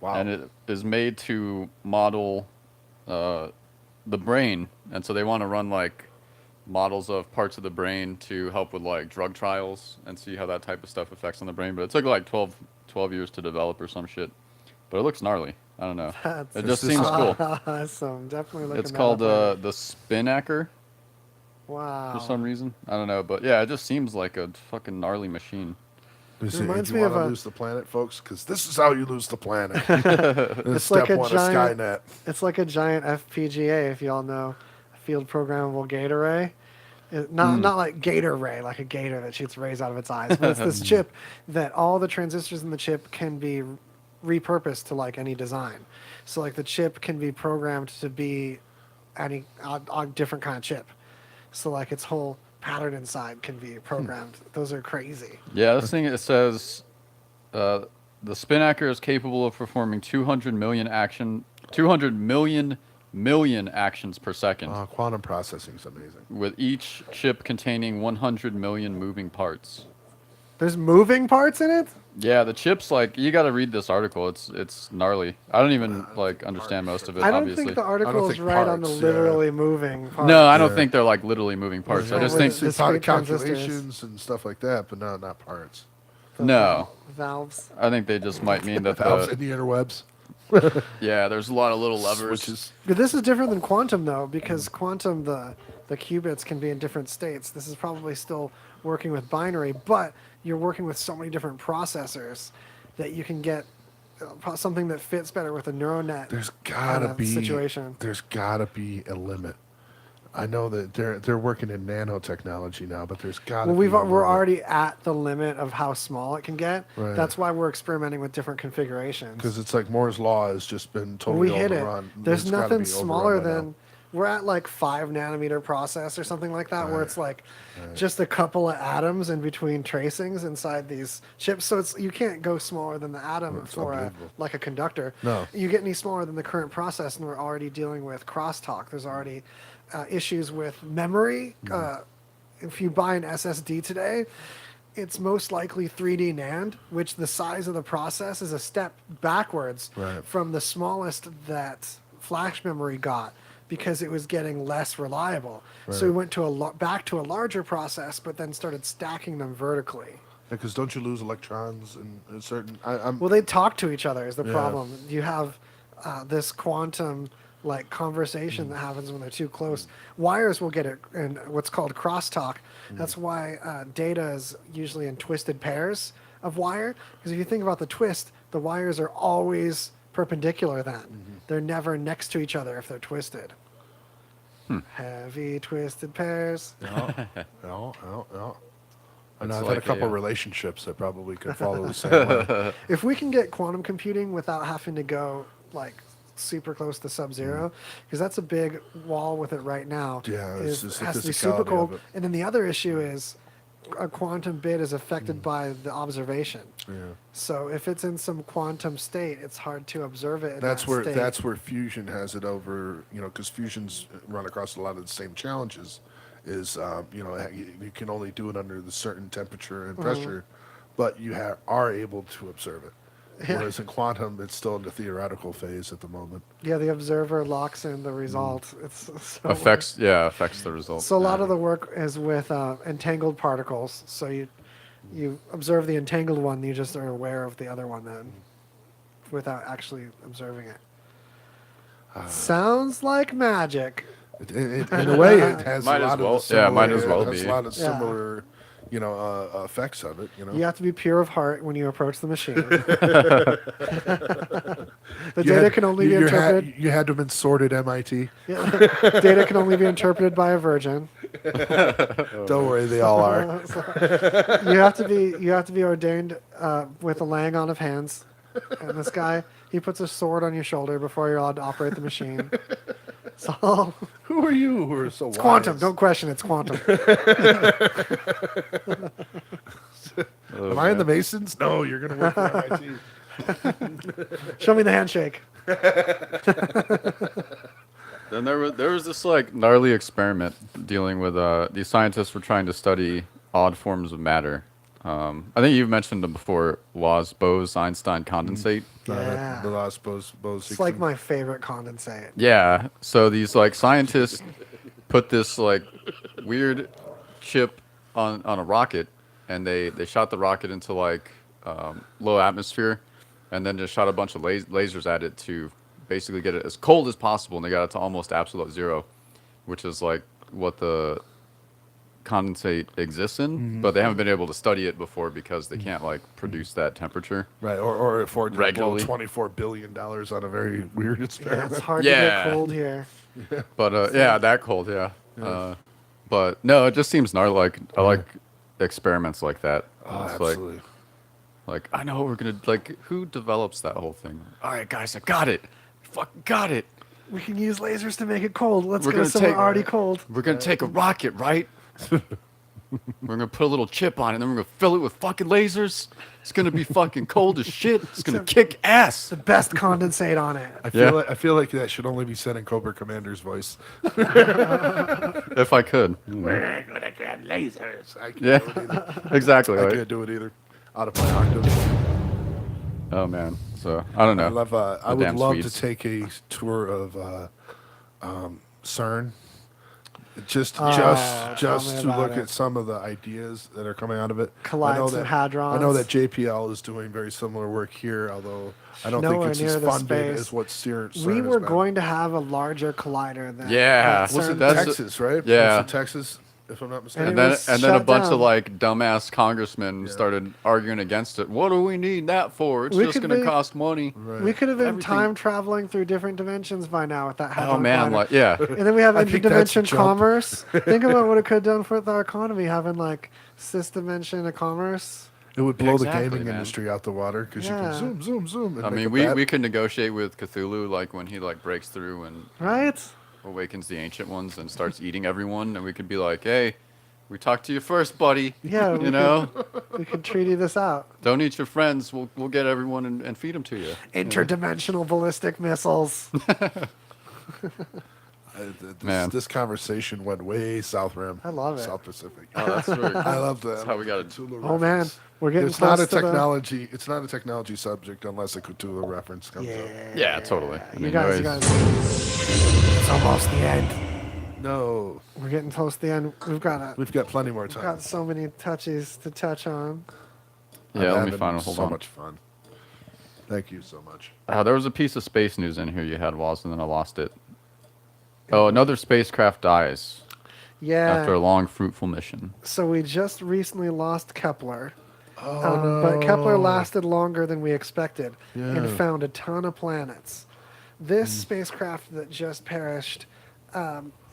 Wow. And it is made to model the brain. And so they want to run like models of parts of the brain to help with like drug trials and see how that type of stuff affects on the brain. But it took like 12 years to develop or some shit. But it looks gnarly. I don't know. That's It just seems cool. awesome. Definitely looking It's that called up the Spinacker wow. for some reason. I don't know. But yeah, it just seems like a fucking gnarly machine. Reminds Do me you of want to a- lose the planet, folks? Because this is how you lose the planet. It's Step like a one giant. of Skynet. It's like a giant FPGA, if y'all know, field programmable gate array. Not like gator ray, like a gator that shoots rays out of its eyes, but it's this chip that all the transistors in the chip can be repurposed to like any design. So like the chip can be programmed to be any different kind of chip. So like its whole pattern inside can be programmed. Those are crazy. Yeah, this thing, it says the spin actor is capable of performing 200 million actions per second, Quantum processing is amazing. with each chip containing 100 million moving parts. There's moving parts in it? Yeah, the chips, like, you got to read this article. It's gnarly. I don't even like understand most of it. I don't obviously, think the article is think right on the parts, yeah. literally moving parts. no, I don't think they're like literally moving parts. I Yeah, just with think the discrete calculations and stuff like that, but no, not parts. no. Valves. I think they just might mean that Valves the in the interwebs. yeah. There's a lot of little levers. Switches. But this is different than quantum though, because quantum the qubits can be in different states. This is probably still working with binary, but you're working with so many different processors that you can get something that fits better with a neural net. There's gotta kinda be situation. There's gotta be a limit. I know that they're working in nanotechnology now, but there's gotta. Well, be we're already at the limit of how small it can get. Right. That's why we're experimenting with different configurations. because it's like Moore's law has just been we totally hit it. overrun. There's It's gotta nothing be smaller overrun by now. than we're at like 5 nanometer process or something like that, where it's like just a couple of atoms in between tracings inside these chips. So it's you can't go smaller than the atom It's for unbelievable. like a conductor. No. You get any smaller than the current process, and we're already dealing with crosstalk. There's already issues with memory. If you buy an SSD today, it's most likely 3D NAND, which the size of the process is a step backwards Right. from the smallest that flash memory got because it was getting less reliable. So we went to back to a larger process, but then started stacking them vertically. Because don't you lose electrons in a certain? I'm Well, they talk to each other is the Yeah. problem. You have this quantum like conversation that happens when they're too close. Wires will get it in what's called crosstalk. That's why data is usually in twisted pairs of wire. Because if you think about the twist, the wires are always perpendicular then. They're never next to each other if they're twisted. Heavy twisted pairs. no. And It's I've had like a couple a, relationships that probably could follow the same way. If we can get quantum computing without having to go like super close to sub-zero, because that's a big wall with it right now. Yeah, it's is the it has to be super physicality cold. of it. And then the other issue is a quantum bit is affected by the observation. Yeah. So if it's in some quantum state, it's hard to observe it. In That's that where state. fusion has it over. Because fusions run across a lot of the same challenges. Is you can only do it under the certain temperature and pressure, but you are able to observe it. Whereas in quantum, it's still in the theoretical phase at the moment. Yeah, the observer locks in the result. It's so affects the result. So a lot of the work is with entangled particles. So you observe the entangled one, you just are aware of the other one then, without actually observing it. Sounds like magic. In a way, it has Might a as lot well- of the yeah, similar, might as well it has be. a lot of Yeah. similar, effects of it. You have to be pure of heart when you approach the machine. The You data had- can only be you interpreted. you had to have been sorted MIT. Data can only be interpreted by a virgin. Don't worry, they all are. You have to be ordained with a laying on of hands. And this guy, he puts a sword on your shoulder before you're allowed to operate the machine. It's all Who are you who are so wise? quantum. Don't question. It's quantum. Am I in the Masons? No, you're going to work for MIT. Show me the handshake. Then there was this like gnarly experiment dealing with these scientists were trying to study odd forms of matter. I think you've mentioned them before. Laws, Bose-Einstein condensate. Yeah. The last Bose It's like my favorite condensate. Yeah. So these like scientists put this like weird chip on a rocket, and they shot the rocket into like low atmosphere, and then just shot a bunch of lasers at it to basically get it as cold as possible, and they got it to almost absolute zero, which is like what the condensate exists in, but they haven't been able to study it before because they can't like produce that temperature. Right, or afford to blow Regularly. $24 billion on a very weird Yeah, experiment. it's hard to Yeah. get cold here. But yeah, that cold, yeah. But no, it just seems gnarly. Like I like experiments like that. Oh, It's absolutely. like I know we're gonna like who develops that whole thing. All right, guys, I got it. Fucking got it. We can use lasers to make it cold. Let's We're go gonna somewhere take- already cold. We're gonna take a rocket, right? We're gonna put a little chip on it, and then we're gonna fill it with fucking lasers. It's gonna be fucking cold as shit. It's gonna kick ass. The best condensate on it. Yeah. I feel like that should only be said in Cobra Commander's voice. If I could. We're gonna get lasers. I can't Yeah. do it either. Exactly. I Right? can't do it either. Out of my octave. Oh man. So I don't know. I love. I would damn love Swedes. to take a tour of CERN. Just tell me to about look it. at some of the ideas that are coming out of it. Collides and hadrons. I know that JPL is doing very similar work here, although I don't Nowhere think it's near as the funded space. as what CERN We has were been. going to have a larger collider than Yeah. than Was it CERN. That's- Texas, right? yeah. Was it Texas, if I'm not mistaken. it And then was and then a shut bunch of down. like dumbass congressmen started arguing against it. What do we need that for? It's We just could gonna be- cost money. We could have been Everything- time traveling through different dimensions by now with that hadron Oh man, collider. like yeah. And then we have I think that's a interdimension jump. commerce. Think about what it could have done for our economy, having like cis dimension of commerce. It would blow Exactly, the gaming man. industry out the water because you Yeah. can zoom. And I make mean, a we bet. could negotiate with Cthulhu like when he like breaks through and Right? awakens the ancient ones and starts eating everyone, and we could be like, hey, we talked to you first, buddy. Yeah, we You know, We could treaty this out. don't eat your friends. We'll get everyone and feed them to you. Interdimensional ballistic missiles. Man. This conversation went way south rim. I love it. South Pacific. Oh, that's very I love that. That's how we got it. Cthulhu Oh man, reference. we're getting It's not close a to the- technology. It's not a technology subject unless a Cthulhu reference comes up. Yeah, totally. I You mean, guys, anyways, it's almost the end. No, We're getting close to the end. we've got plenty more We've time. got so many touches to touch on. Yeah, I'm let me having find it. Hold so on. much fun. Thank you so much. There was a piece of space news in here you had, Waz, and then I lost it. Oh, another spacecraft dies Yeah. after a long, fruitful mission. So we just recently lost Kepler. Oh, But Kepler lasted longer than we expected and Yeah. found a ton of planets. This spacecraft that just perished,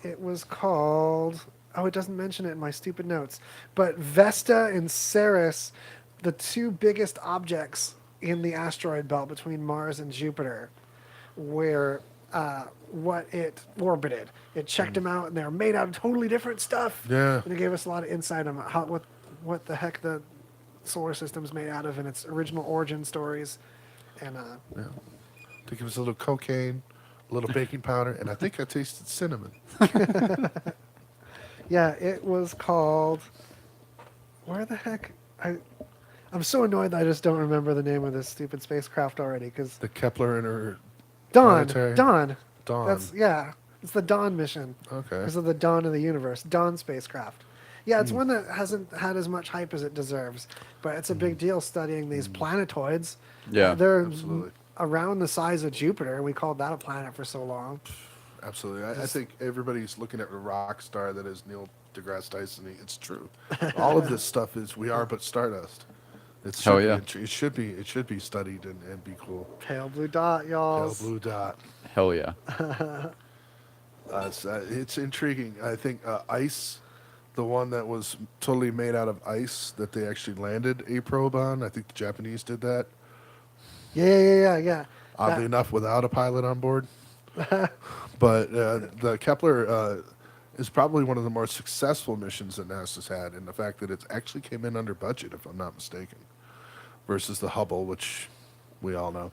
it was called. Oh, it doesn't mention it in my stupid notes. But Vesta and Ceres, the two biggest objects in the asteroid belt between Mars and Jupiter, were what it orbited. It checked them out, and they were made out of totally different stuff. Yeah. And it gave us a lot of insight on what the heck the solar system's made out of and its original origin stories. And To give us a little cocaine, a little baking powder, and I think I tasted cinnamon. yeah, it was called. Where the heck? I'm so annoyed that I just don't remember the name of this stupid spacecraft already. Because The Kepler inter Dawn, planetary- Dawn. Dawn. That's it's the Dawn mission. Okay. Because of the dawn of the universe, Dawn spacecraft. Yeah, it's one that hasn't had as much hype as it deserves, but it's a big deal studying these planetoids. Yeah, they're absolutely. around the size of Jupiter. We called that a planet for so long. Absolutely. I think everybody's looking at the rock star that is Neil deGrasse Tyson. It's true. All of this stuff is we are but stardust. It should Hell be, yeah. it should be studied and be cool. Pale blue dot, y'all. Pale blue dot. Hell yeah. It's intriguing. I think ice, the one that was totally made out of ice that they actually landed a probe on. I think the Japanese did that. Yeah. Oddly enough, without a pilot on board. But the Kepler is probably one of the more successful missions that NASA's had, in the fact that it actually came in under budget, if I'm not mistaken, versus the Hubble, which we all know.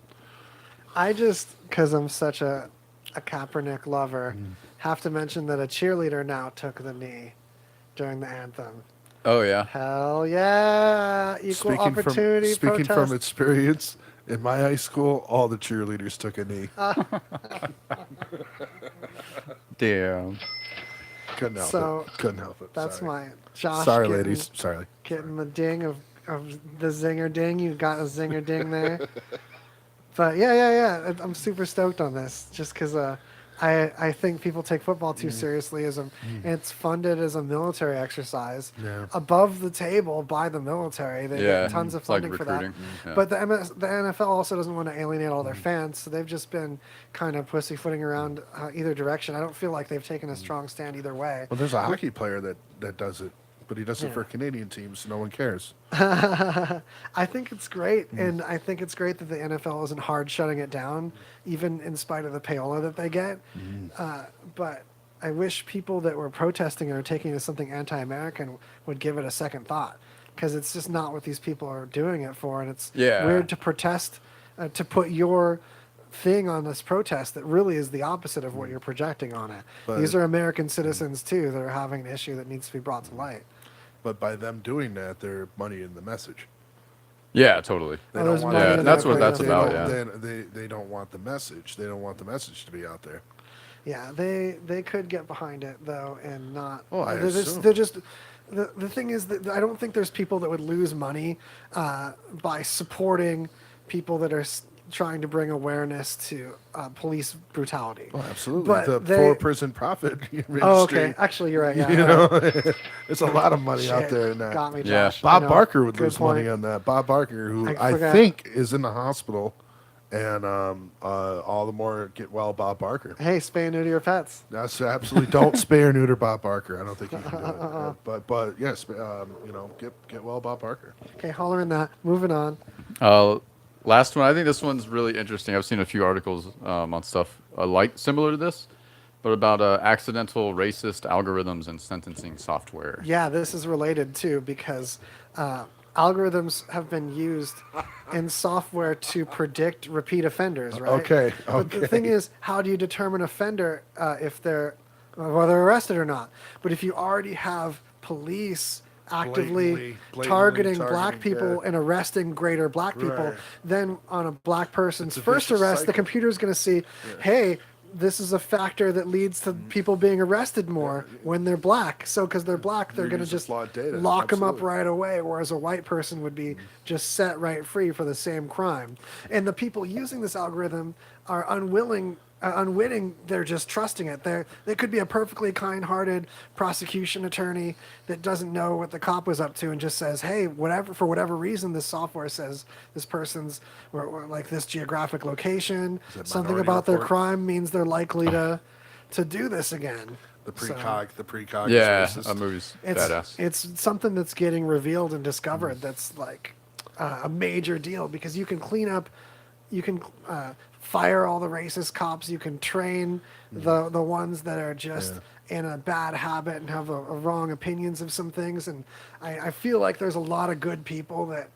I just, because I'm such a Kaepernick lover, have to mention that a cheerleader now took the knee during the anthem. Oh yeah. Hell yeah! Equal opportunity speaking protest. from experience, in my high school, all the cheerleaders took a knee. Damn. Couldn't help So, it. Couldn't help it. That's Sorry. my Josh. Sorry, getting, ladies. Sorry. Getting the ding of the zinger ding. You got a zinger ding there. But yeah. I'm super stoked on this, just because I think people take football too seriously and it's funded as a military exercise Yeah. above the table by the military. They Yeah. get tons of It's like funding for that. recruiting. Yeah. But the NFL also doesn't want to alienate all their fans, so they've just been kind of pussyfooting around either direction. I don't feel like they've taken a strong stand either way. Well, there's a hockey player that does it, but he does it Yeah. for Canadian teams, so no one cares. I think it's great, and I think it's great that the NFL isn't hard shutting it down, even in spite of the payola that they get. But I wish people that were protesting or taking it as something anti-American would give it a second thought, because it's just not what these people are doing it for, and it's Yeah. weird to protest, to put your thing on this protest that really is the opposite of what you're projecting on it. But- These are American citizens too that are having an issue that needs to be brought to light. But by them doing that, they're muddying the message. Yeah, totally. They Oh, don't there's want money Yeah, in that's that what play, that's don't about. they? Yeah. They don't want the message. They don't want the message to be out there. Yeah, they could get behind it though, and not. Oh, I assume. they're just. The thing is that I don't think there's people that would lose money by supporting people that are trying to bring awareness to police brutality. Oh, absolutely. But The they- for-prison profit industry. Oh, okay. Actually, you're right. Yeah, You all know, right. there's a lot of money out Shit, there in that. Got me, Yeah. Josh. Bob I know. Barker would Good lose money point. on that. Bob Barker, who I I forgot. think is in the hospital, and all the more get well, Bob Barker. Hey, spay and neuter your pets. That's absolutely don't spay or neuter Bob Barker. I don't think you can do it. But yes, get well, Bob Barker. Okay, hollering that. Moving on. Last one. I think this one's really interesting. I've seen a few articles on stuff similar to this, but about accidental racist algorithms and sentencing software. Yeah, this is related too because algorithms have been used in software to predict repeat offenders, right? Okay, But the okay. thing is, how do you determine offender if they're whether they're arrested or not? But if you already have police actively Blatantly targeting black targeting, people yeah. and arresting greater black people, Right. then on a black person's It's a first vicious arrest, the cycle. computer is going to see, hey, this is a factor that leads to people being arrested more when they're black. So because they're black, they're You're going to using just flawed data. lock them up Absolutely. right away, whereas a white person would be just set right free for the same crime. And the people using this algorithm are unwitting, they're just trusting it. They could be a perfectly kind-hearted prosecution attorney that doesn't know what the cop was up to and just says, hey, for whatever reason, this software says this person's or like this geographic location, that something Minority about their Report? crime means they're likely to do this again. The So- precog. Yeah, is a racist. movie's it's badass. it's something that's getting revealed and discovered that's like a major deal because you can clean up, you can fire all the racist cops, you can train the ones that are just in a bad habit and have a wrong opinions of some things, and I feel like there's a lot of good people that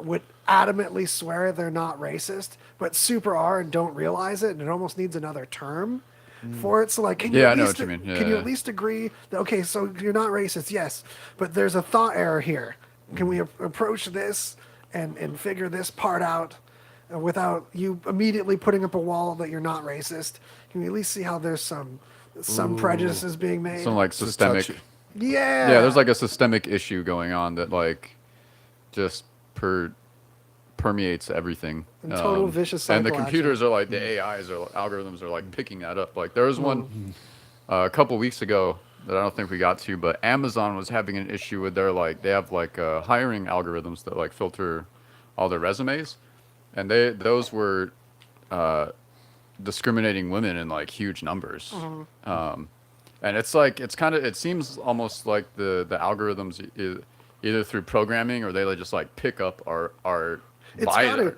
would adamantly swear they're not racist but super are and don't realize it, and it almost needs another term for it. So like, can you Yeah, at I know least what you mean. can you Yeah. at least agree that okay, so you're not racist, yes, but there's a thought error here. Can we approach this and figure this part out without you immediately putting up a wall that you're not racist? Can we at least see how there's some prejudices being made? Some like It's a systemic. touchy- yeah, Yeah, there's like a systemic issue going on that like just permeates everything. And total vicious And the cycle, computers are like the AIs or algorithms are like picking that up. Like there was one a couple weeks ago that I don't think we got to, but Amazon was having an issue with their like they have like hiring algorithms that like filter all their resumes, and those were discriminating women in like huge numbers. And it's like it seems almost like the algorithms either through programming or they like, just like pick up our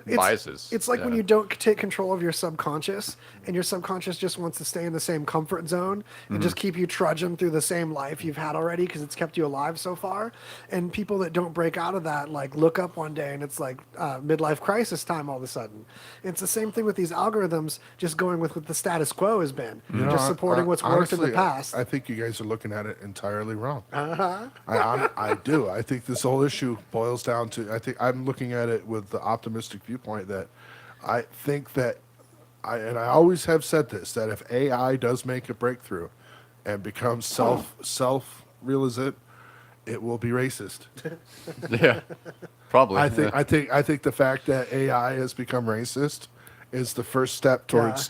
biases. It's like when Yeah. you don't take control of your subconscious, and your subconscious just wants to stay in the same comfort zone and just keep you trudging through the same life you've had already because it's kept you alive so far. And people that don't break out of that, like, look up one day and it's like midlife crisis time all of a sudden. It's the same thing with these algorithms, just going with what the status quo has been, You know, just supporting what's worked in the honestly, past. I think you guys are looking at it entirely wrong. I do. I think this whole issue boils down to. I think I'm looking at it with the optimistic viewpoint that I think that I always have said this, that if AI does make a breakthrough and becomes self realizant, it will be racist. Yeah, probably. I think yeah. I think the fact that AI has become racist is the first step towards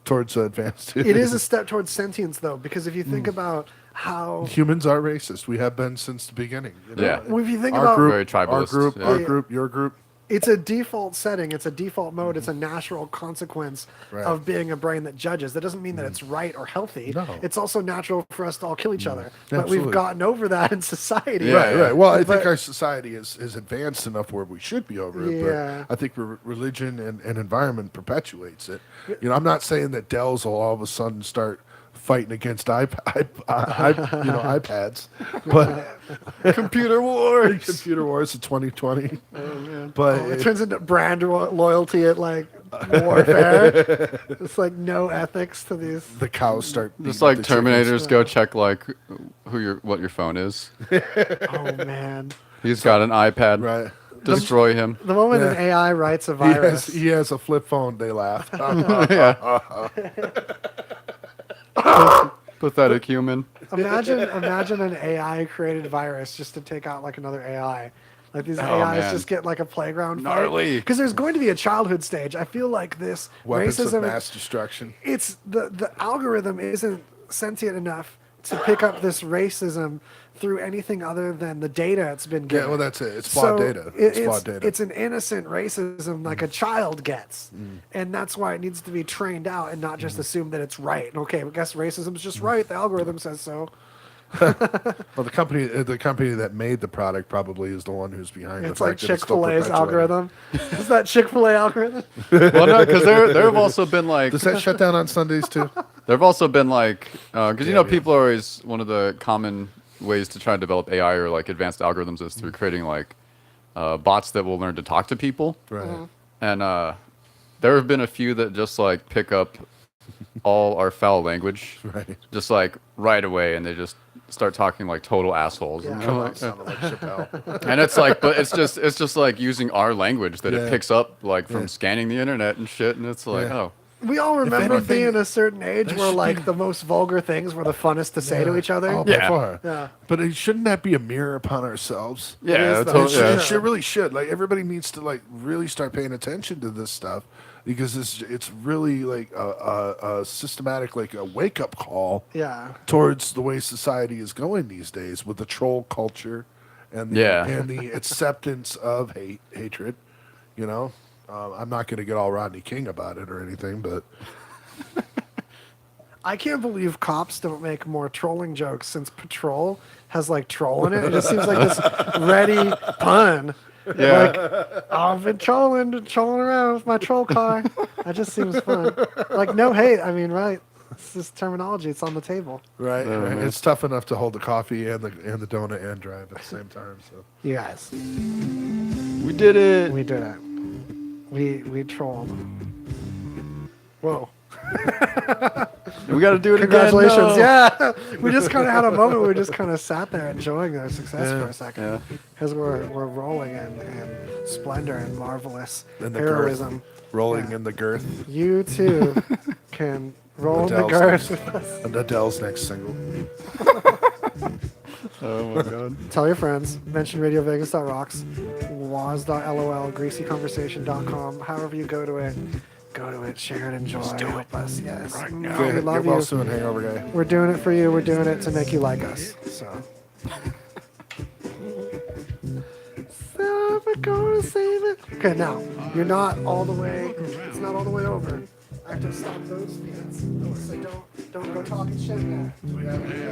towards advanced. It is a step towards sentience, though, because if you think about how, Humans are racist. We have been since the beginning. You know? Yeah. well, if you think Our about, group, Very tribalist, yeah. our group, your group. it's a default setting, it's a default mode, it's a natural consequence Right. of being a brain that judges. That doesn't mean that it's right or healthy. No. It's also natural for us to all kill each other. But Absolutely. we've gotten over that in society. Yeah, Right, right. Well, I But- think our society is advanced enough where we should be over it. Yeah. But I think religion and environment perpetuates it. You know, I'm not saying that Dells will all of a sudden start fighting against iPads, but Computer wars. computer wars in 2020. Oh, But it turns into brand loyalty at like warfare. It's like no ethics to these. the cows start. Just eating like the chickens. Terminators go check like what your phone is. Oh man. He's got an iPad. Right. Destroy him. The moment an Yeah. AI writes a virus, He has a flip phone. They laugh. Pathetic human. imagine an AI created virus just to take out like another AI. Like these Oh, AIs man. just get like a playground fight. Gnarly. Because there's going to be a childhood stage. I feel like this Weapons of racism. mass destruction. It's the algorithm isn't sentient enough to pick up this racism through anything other than the data it's been given. Yeah, well, that's it. It's flawed data. It's flawed data. It's an innocent racism like a child gets. And that's why it needs to be trained out and not just assume that it's right. And okay, I guess racism is just right. The algorithm says so. Well, the company that made the product probably is the one who's behind It's the like fact that it's still Chick-fil-A's perpetuating. algorithm. Is that Chick-fil-A algorithm? Well, no, because there have also been like Does that shut down on Sundays too? there have also been like because Yeah. people are always one of the common ways to try to develop AI or like advanced algorithms is through creating like bots that will learn to talk to people. Right. And there have been a few that just like pick up all our foul language, Right. just like right away, and they just start talking like total assholes. And, Yeah. you're Come on, like, sounded like Chappelle. and it's like, but it's just like using our language that Yeah. it picks up like from Yeah. scanning the internet and shit, and it's like, Yeah. oh, We all remember anything, being a certain age that where should like be- the most vulgar things were the funnest to say to each other. Oh, by Yeah. far. Yeah. But shouldn't that be a mirror upon ourselves? yeah, is that's though. all- It yeah. should, really should. Like everybody needs to like really start paying attention to this stuff because it's really like a systematic like a wake up call Yeah. towards the way society is going these days with the troll culture and the, Yeah. and the acceptance of hatred. You know, I'm not going to get all Rodney King about it or anything, but I can't believe cops don't make more trolling jokes since Patrol has like troll in it. It just seems like this ready pun. Yeah. Like, I've been trolling around with my troll car. That just seems fun. Like, no hate. I mean, right. It's just terminology. It's on the table. right, it's tough enough to hold the coffee and the donut and drive at the same time. So You guys, We did it. we did it. We trolled. Whoa. We got to do it Congratulations. again. No. Yeah. We just kind of had a moment where we just kind of sat there enjoying our success for a second. Yeah. Because we're rolling in splendor and marvelous And the heroism. rolling Yeah. in the girth. You too can roll in the Adele's girth with us. And Adele's next single. Oh my god. Tell your friends. Mention RadioVegas.rocks, waz.lol, greasyconversation.com. However you go to it, share it, enjoy, help us. Yes. Right We now. Good. Get love well you. soon, hangover guy. We're doing it for you. We're doing it to make you like us. So. So we're gonna save it. Okay, now you're not all the way. It's not all the way over. I have to stop those fans. So don't go talking shit yet. Do we have any?